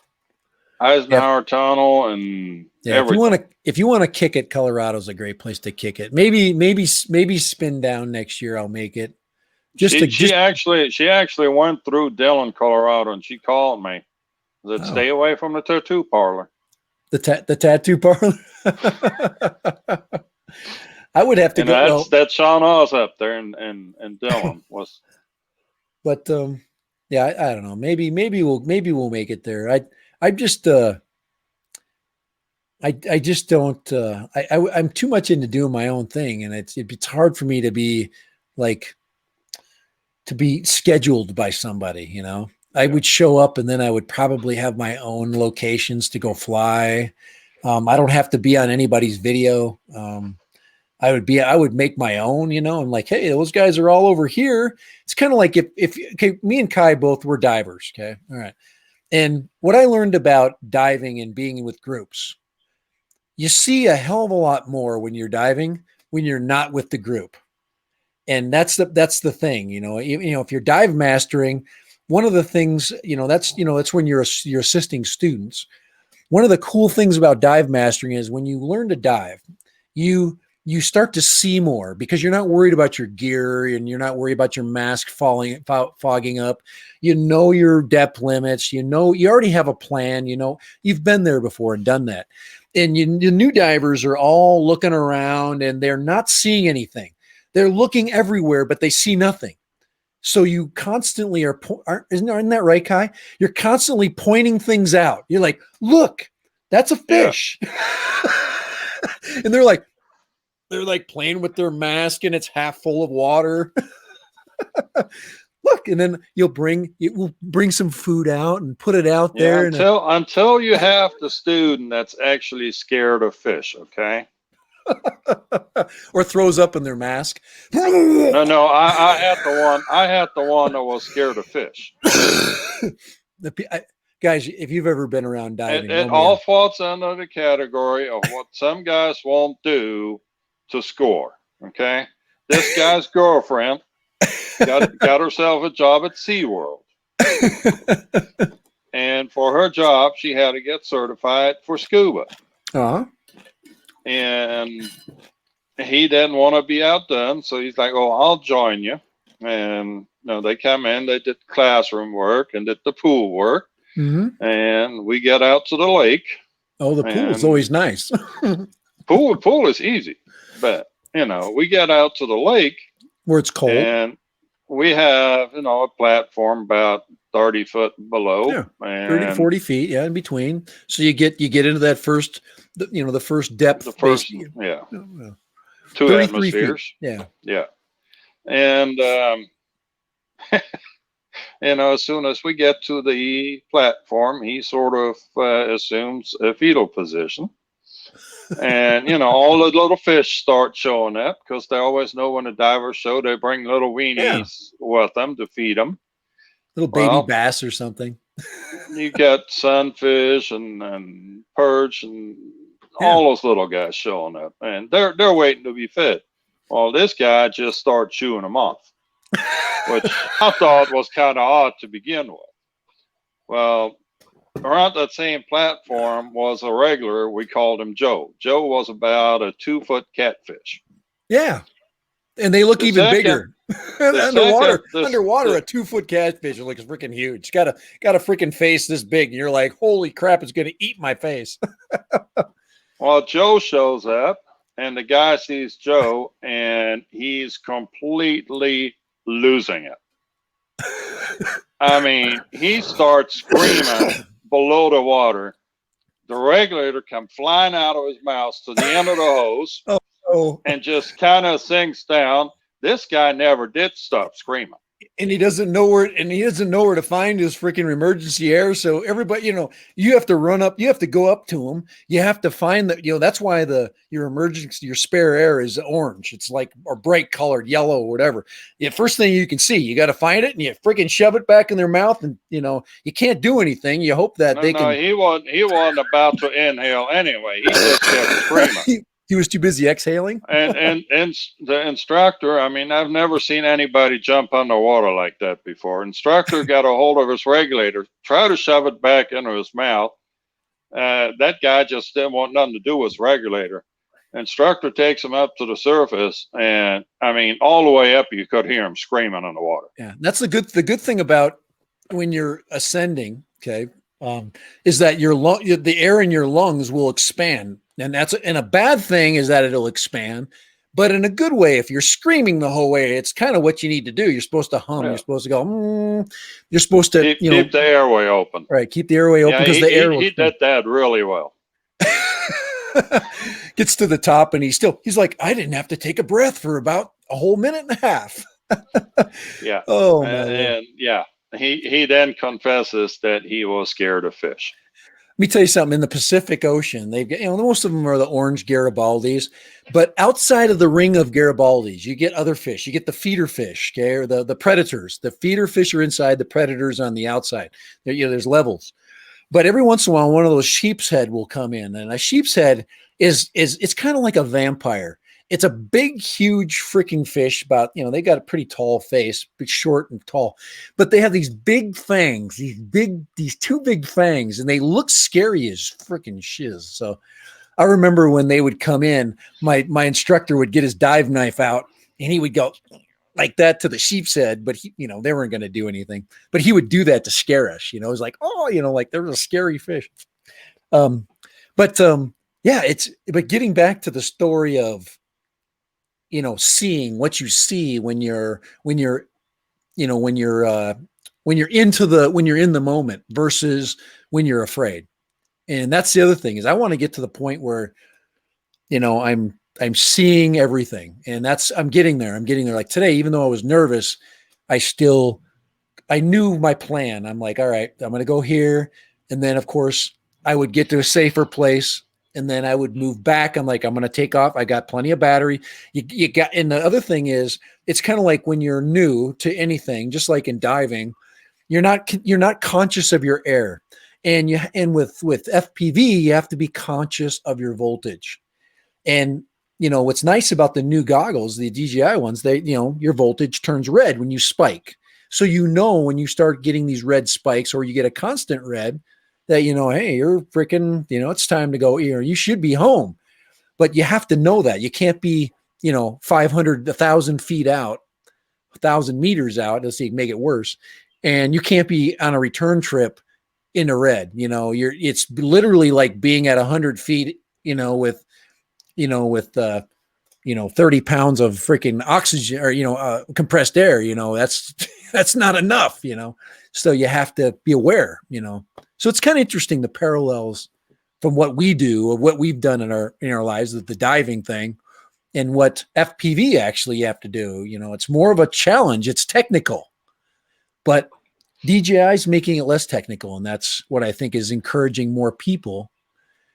Eisenhower Tunnel, and everything. If you want to kick it, Colorado's a great place to kick it. Maybe spin down next year. I'll make it. She actually went through Dillon, Colorado, and she called me. Said, "Stay away from the tattoo parlor." The tattoo parlor. I would have to go. That's Sean Oz up there, and Dillon was. But yeah, I don't know. Maybe we'll make it there. I'm too much into doing my own thing, and it's hard for me to be scheduled by somebody. I would show up, and then I would probably have my own locations to go fly. I don't have to be on anybody's video. I would make my own, I'm like, hey, those guys are all over here. It's kind of like if me and Kai both were divers. Okay. All right. And what I learned about diving and being with groups, you see a hell of a lot more when you're diving, when you're not with the group. And that's the thing, if you're dive mastering, one of the things, that's when you're assisting students. One of the cool things about dive mastering is when you learn to dive, you start to see more because you're not worried about your gear and you're not worried about your mask fogging up. Your depth limits, you already have a plan, you've been there before and done that. And the new divers are all looking around and they're not seeing anything. They're looking everywhere, but they see nothing. So you constantly isn't that right, Kai? You're constantly pointing things out. You're like, look, that's a fish. Yeah. And they're like playing with their mask and it's half full of water. look, and then we'll bring some food out and put it out there. Until you have the student that's actually scared of fish, okay? Or throws up in their mask. No, I had the one that was scared of fish. Guys, if you've ever been around diving, it all falls under the category of what some guys won't do to score. Okay, this guy's girlfriend got herself a job at SeaWorld, and for her job, she had to get certified for scuba. And he didn't want to be outdone, so he's like, "Oh, I'll join you." And they come in, they did classroom work and did the pool work. Mm-hmm. And we get out to the lake. Oh, the pool is always nice. pool is easy, but we get out to the lake where it's cold, and we have a platform about 30 foot below, and 30 to 40 feet, in between. So you get into that first, the first depth, the first, 2 atmospheres, yeah, and as soon as we get to the platform, he sort of assumes a fetal position. And, all the little fish start showing up because they always know when the divers show, they bring little weenies with them to feed them. Little baby bass or something. You got sunfish and perch and all those little guys showing up. And they're waiting to be fed. Well, this guy just started chewing them off. Which I thought was kind of odd to begin with. Well, around that same platform was a regular. We called him Joe. Joe was about a 2-foot catfish. Yeah, and they look even bigger. Underwater, a 2-foot catfish looks freaking huge. Got a freaking face this big, and you're like, holy crap, it's going to eat my face. Well, Joe shows up, and the guy sees Joe, and he's completely losing it. I mean, he starts screaming below the water. The regulator comes flying out of his mouth to the end of the hose and just kind of sinks down. This guy never did stop screaming. And he doesn't know where to find his freaking emergency air. So everybody, you have to run up, you have to go up to him. You have to find that, that's why your spare air is orange. It's like, or bright colored yellow or whatever. The first thing you can see, you got to find it and you freaking shove it back in their mouth. And, you can't do anything. You hope that he wasn't about to inhale anyway. He just kept screaming. He was too busy exhaling. and the instructor, I mean, I've never seen anybody jump underwater like that before. Instructor got a hold of his regulator, tried to shove it back into his mouth. That guy just didn't want nothing to do with his regulator. Instructor takes him up to the surface, and I mean, all the way up, you could hear him screaming in the water. Yeah, that's the good thing about when you're ascending. Okay, is that the air in your lungs will expand. And a bad thing is that it'll expand, but in a good way, if you're screaming the whole way, it's kind of what you need to do. You're supposed to hum. Yeah. You're supposed to go. You're supposed to keep the airway open. Right, keep the airway open because the air. He did that really well. Gets to the top and he's like, I didn't have to take a breath for about a whole minute and a half. Yeah. Oh and he then confesses that he was scared of fish. Let me tell you something. In the Pacific Ocean, they've got, most of them are the orange Garibaldis, but outside of the ring of Garibaldis, you get other fish. You get the feeder fish, okay, or the predators. The feeder fish are inside, the predators on the outside. There's levels. But every once in a while, one of those sheep's head will come in, and a sheep's head is it's kind of like a vampire. It's a big, huge freaking fish. About, they got a pretty tall face, big, short and tall, but they have these big fangs, these two big fangs, and they look scary as freaking shiz. So I remember when they would come in, my instructor would get his dive knife out and he would go like that to the sheep's head, but they weren't going to do anything, but he would do that to scare us. It was like, like there was a scary fish. But getting back to the story of, seeing what you see when you're in the moment versus when you're afraid. And that's the other thing is I want to get to the point where, I'm seeing everything, and I'm getting there. Like today, even though I was nervous, I still I knew my plan. I'm like, all right, I'm going to go here. And then of course I would get to a safer place and then I would move back. I'm like, I'm going to take off. I got plenty of battery. You got, and the other thing is it's kind of like when you're new to anything, just like in diving, you're not conscious of your air. And with FPV, you have to be conscious of your voltage. And what's nice about the new goggles, the DJI ones, your voltage turns red when you spike. So when you start getting these red spikes or you get a constant red that, hey, you're freaking, it's time to go, you should be home. But you have to know that. You can't be, 500, 1,000 feet out, 1,000 meters out. Let's see, make it worse. And you can't be on a return trip in the red. It's literally like being at 100 feet, with 30 pounds of freaking oxygen or, compressed air, that's not enough, so you have to be aware, so it's kind of interesting, the parallels from what we do or what we've done in our lives with the diving thing and what FPV actually you have to do. It's more of a challenge. It's technical, but DJI is making it less technical. And that's what I think is encouraging more people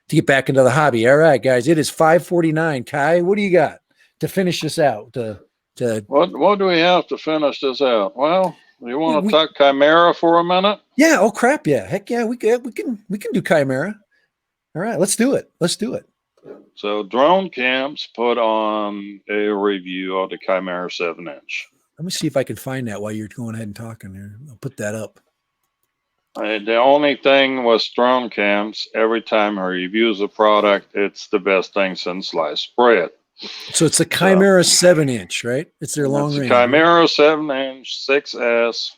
to get back into the hobby. All right, guys, it is 5:49. Kai, what do you got to finish this out? What do we have to finish this out? Well, you want to talk Chimera for a minute? Yeah. Oh crap. Yeah. Heck yeah. We can do Chimera. All right, let's do it. So Drone Camps put on a review of the Chimera 7-inch. Let me see if I can find that while you're going ahead and talking there. I'll put that up. The only thing with Drone Camps, every time he reviews a product, it's the best thing since sliced bread. So it's a Chimera 7-inch, right? It's their long range. Chimera 7-inch 6S.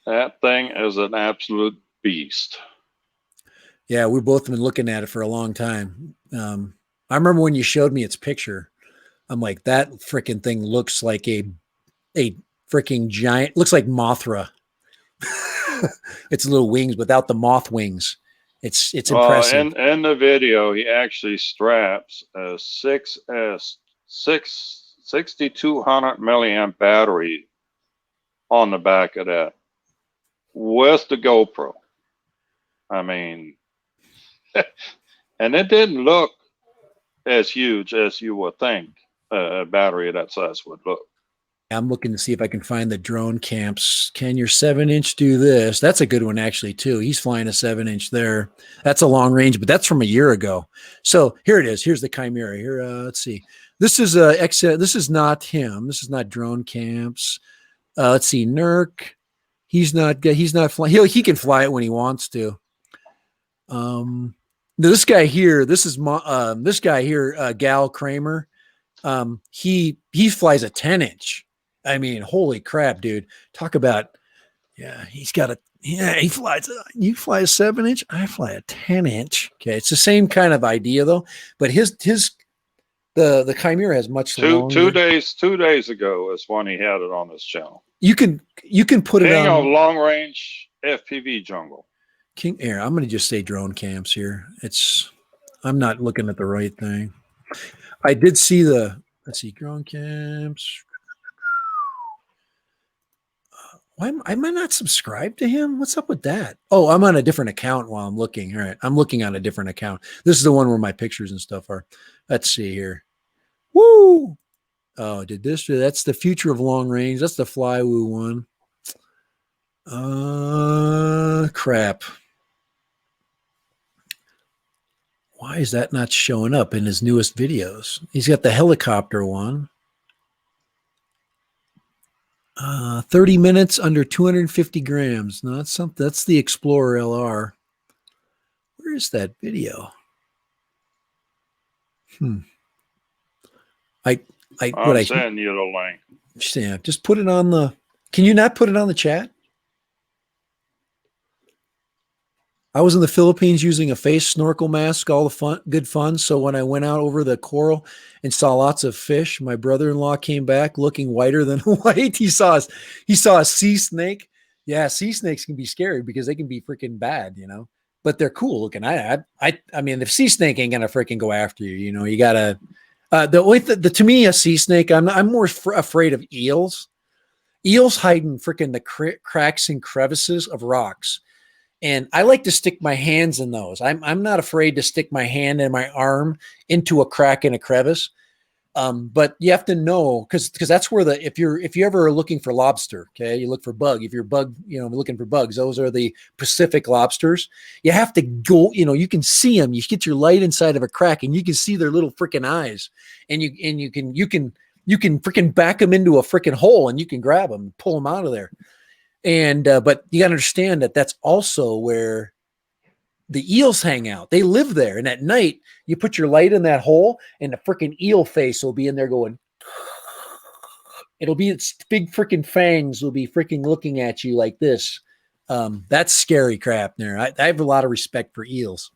That thing is an absolute beast. Yeah, we've both been looking at it for a long time. I remember when you showed me its picture. I'm like, that freaking thing looks like a freaking giant. Looks like Mothra. It's little wings without the moth wings. It's impressive. In the video, he actually straps a 6S 6200 milliamp battery on the back of that with the GoPro. I mean, and it didn't look as huge as you would think a battery of that size would look. I'm looking to see if I can find the Drone Camps. Can your 7-inch do this? That's a good one actually too. He's flying a 7-inch there. That's a long range, but that's from a year ago. So here it is. Here's the Chimera. Here, let's see. This is this is not him. This is not Drone Camps. Let's see. Nurk. He's not flying. He can fly it when he wants to. This guy here. This is this guy here. Gal Kramer. He flies a 10-inch. I mean, holy crap, dude. Talk about, he flies, you fly a 7-inch, I fly a 10-inch. Okay. It's the same kind of idea though, but the Chimera has much longer. 2 days ago is when he had it on his channel. You can put it on long range FPV jungle. King Air. I'm going to just say Drone Camps here. I'm not looking at the right thing. I did see let's see, Drone Camps. Why am I not subscribed to him? What's up with that? Oh, I'm on a different account while I'm looking. All right. I'm looking on a different account. This is the one where my pictures and stuff are. Let's see here. Woo. Oh, that's the future of long range. That's the Flywoo one. Crap. Why is that not showing up in his newest videos? He's got the helicopter one. 30 minutes under 250 grams. No, that's something. That's the Explorer LR. Where is that video? I'm sending you the link. Yeah, just put it on the. Can you not put it on the chat? I was in the Philippines using a face snorkel mask, all the good fun. So when I went out over the coral and saw lots of fish, my brother-in-law came back looking whiter than white. He saw a sea snake. Yeah, sea snakes can be scary because they can be freaking bad, but they're cool looking. I mean, the sea snake ain't gonna freaking go after you. You gotta. To me, a sea snake. I'm more afraid of eels. Eels hide in freaking the cracks and crevices of rocks. And I like to stick my hands in those. I'm not afraid to stick my hand and my arm into a crack in a crevice. But you have to know because that's where if you ever are looking for lobster, okay, you look for bug. If you're looking for bugs, those are the Pacific lobsters. You have to go, you can see them. You get your light inside of a crack and you can see their little freaking eyes, and you can freaking back them into a freaking hole and you can grab them and pull them out of there. And but you got to understand that that's also where the eels hang out. They live there. And at night, you put your light in that hole and the freaking eel face will be in there going, it'll be its big freaking fangs will be freaking looking at you like this. That's scary crap there. I have a lot of respect for eels.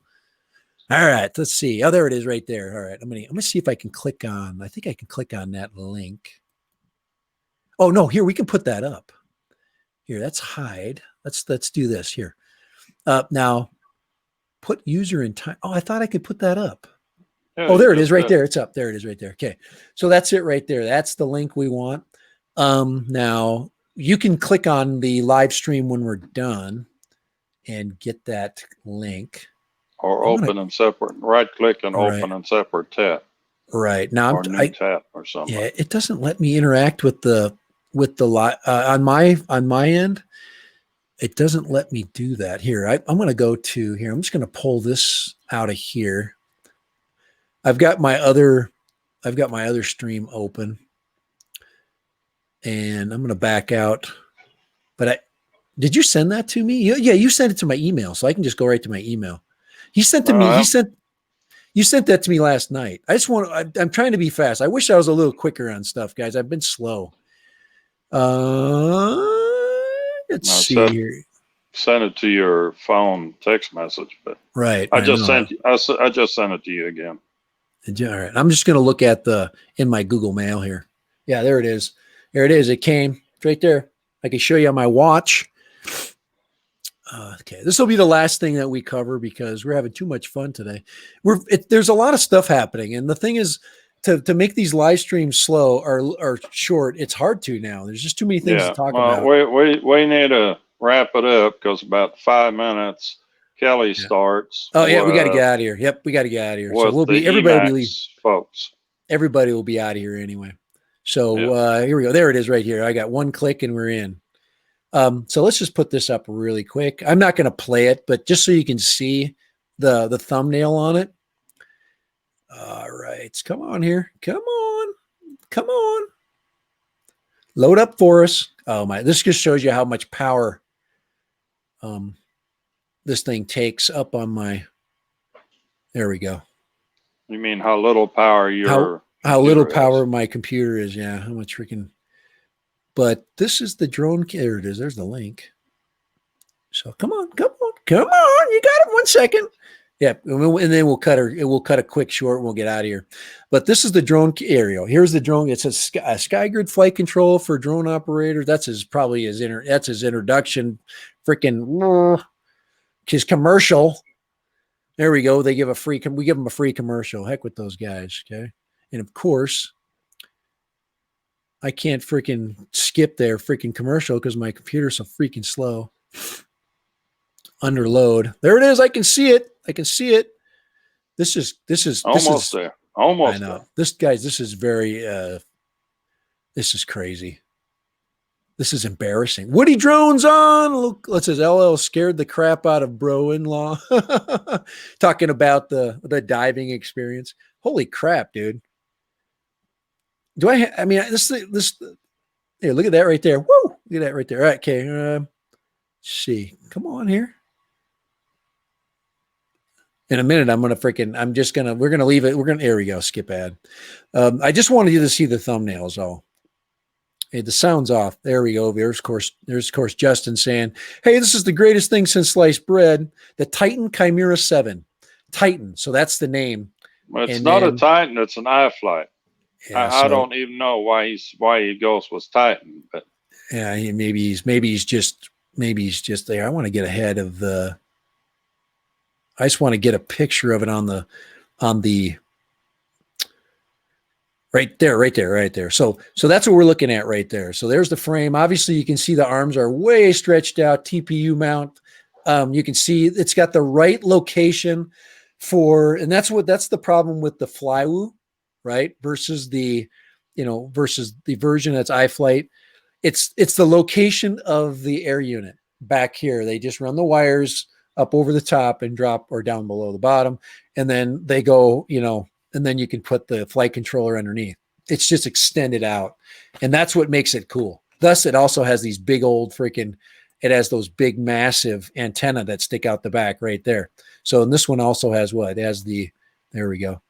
All right, let's see. Oh, there it is right there. All right, I'm gonna see if I can click on, I think I can click on that link. Oh no, here, we can put that up. Here, that's hide. Let's do this here. Now, put user in time. Oh, I thought I could put that up. Yeah, oh, there it is right there. It's up. There it is right there. Okay. So that's it right there. That's the link we want. Now you can click on the live stream when we're done and get that link. Or open them separate, right click and open them separate tab. Right. Now or new tab or something. Yeah, it doesn't let me interact with the on my end. It doesn't let me do that here. I'm going to go to here. I'm just going to pull this out of here. I've got my other stream open and I'm going to back out, but did you send that to me? Yeah, you sent it to my email. So I can just go right to my email. You sent that to me last night. I'm trying to be fast. I wish I was a little quicker on stuff, guys. I've been slow. Let's see here. Send it to your phone text message, but right. I just sent it to you again. All right. I'm just going to look at in my Google Mail here. Yeah, there it is. There it is. It came right there. I can show you on my watch. Okay, this will be the last thing that we cover because we're having too much fun today. There's a lot of stuff happening, and the thing is, to make these live streams slow or short, it's hard to now. There's just too many things to talk about. We need to wrap it up because about 5 minutes, Kelly starts. Oh yeah, we got to get out of here. Yep, we got to get out of here. So everybody will leave. Folks. Everybody will be out of here anyway. So here we go. There it is right here. I got one click and we're in. So let's just put this up really quick. I'm not going to play it, but just so you can see the thumbnail on it. All right. Come on here. Come on. Load up for us. Oh my, this just shows you how much power this thing takes up on my, there we go. You mean how little power how little power my computer is. Yeah. How much freaking, but this is the drone. There it is. There's the link. So come on. You got it. 1 second. Yeah. And then we'll cut a quick short and we'll get out of here. But this is the drone aerial. Here's the drone. It says SkyGrid flight control for drone operators. That's his introduction. Freaking his commercial. There we go. We give them a free commercial. Heck with those guys. Okay. And of course, I can't freaking skip their freaking commercial because my computer's so freaking slow. Under load. There it is. I can see it. This is almost there. Almost. I know. There. This is very this is crazy. This is embarrassing. Woody drones on. Look, it says LL scared the crap out of bro-in-law. Talking about the diving experience. Holy crap, dude. Here, look at that right there. Woo! Look at that right there. All right, okay. Let's see. Come on here. In a minute, we're going to leave it. There we go. Skip ad. I just wanted you to see the thumbnails. Hey, the sound's off. There we go. There's of course Justin saying, hey, this is the greatest thing since sliced bread. The Titan Chimera 7. Titan. So that's the name. Well, it's not a Titan. It's an iFlight. Yeah, I don't even know why he goes with Titan, but yeah, maybe he's just there. I want to get ahead of I just want to get a picture of it on the Right there, right there, right there. So that's what we're looking at right there. So there's the frame. Obviously, you can see the arms are way stretched out. TPU mount. You can see it's got the right location for, and that's the problem with the Flywoo, right? Versus versus the version that's iFlight. It's the location of the air unit back here. They just run the wires up over the top and drop, or down below the bottom, and then they go, and then you can put the flight controller underneath. It's just extended out, and that's what makes it cool. Thus, it also has these big old freaking. It has those big, massive antenna that stick out the back right there. So, and this one also has what? It has the. There we go.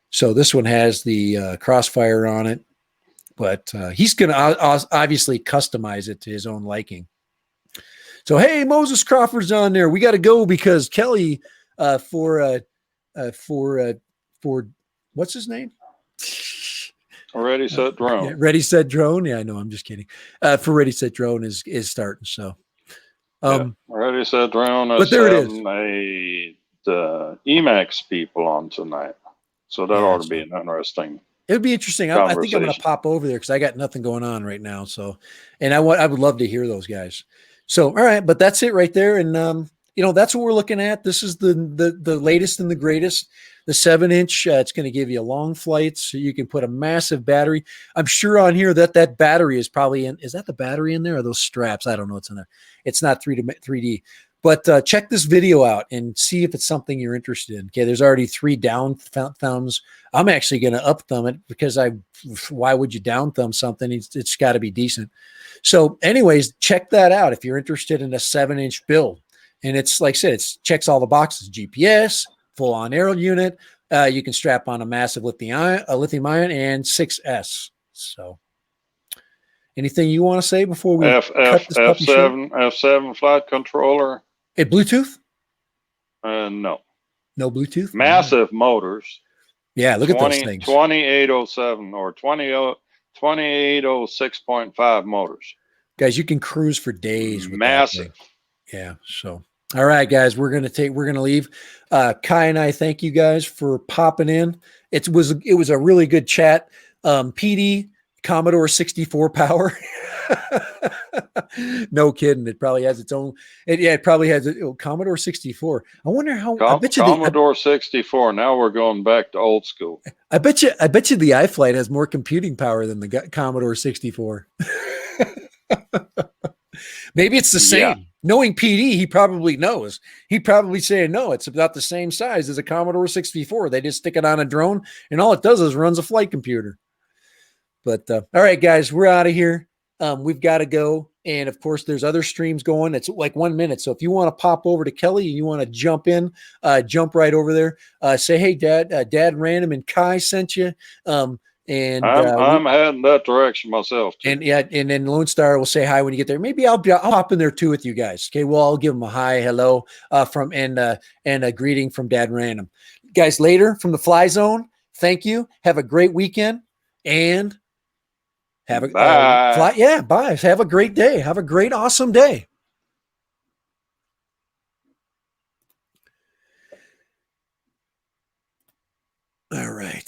So this one has the crossfire on it, but he's going to obviously customize it to his own liking. So, hey, Moses Crawford's on there. We got to go because Kelly for what's his name? Ready, Set, Drone. Yeah, Ready, Set, Drone. Yeah, I know. I'm just kidding. For Ready, Set, Drone is starting. So, Ready, Set, Drone. But there it is. The Emacs people on tonight, so that ought to be an interesting. It would be interesting. I think I'm going to pop over there because I got nothing going on right now. So, and I would love to hear those guys. So, all right, but that's it right there. And, that's what we're looking at. This is the latest and the greatest, the 7-inch. It's going to give you long flights. So you can put a massive battery. I'm sure on here that battery is probably in. Is that the battery in there or those straps? I don't know what's in there. It's not 3D. But check this video out and see if it's something you're interested in. Okay, there's already 3 down thumbs. I'm actually going to up thumb it because why would you down thumb something? It's got to be decent. So anyways, check that out if you're interested in a 7-inch build. And it's like I said, it checks all the boxes: GPS, full on aero unit. You can strap on a massive lithium ion and 6S. So anything you want to say before we cut this puppy short? F7 flight controller. Bluetooth? No. No Bluetooth? Massive motors. Yeah, look at those things. 2807 or 2806.5 motors. Guys, you can cruise for days with massive. Yeah, so all right, guys, we're gonna leave. Kai and I thank you guys for popping in. It was a really good chat. PD Commodore 64 power. No kidding. It probably has its own. It probably has Commodore 64. I wonder how. I bet you Commodore 64. Now we're going back to old school. I bet you the iFlight has more computing power than the Commodore 64. Maybe it's the same. Yeah. Knowing PD, he probably knows. He'd probably say, no, it's about the same size as a Commodore 64. They just stick it on a drone, and all it does is runs a flight computer. But all right, guys, we're out of here. We've got to go. And of course, there's other streams going. It's like 1 minute. So if you want to pop over to Kelly and you want to jump in, jump right over there. Say, hey, Dad Random and Kai sent you. And I'm heading that direction myself too. And then Lone Star will say hi when you get there. Maybe I'll hop in there too with you guys. Okay, well, I'll give them a hi, hello, and a greeting from Dad Random. Guys, later from the Fly Zone. Thank you. Have a great weekend and have a bye. Bye. Have a great day. Have a great, awesome day. All right.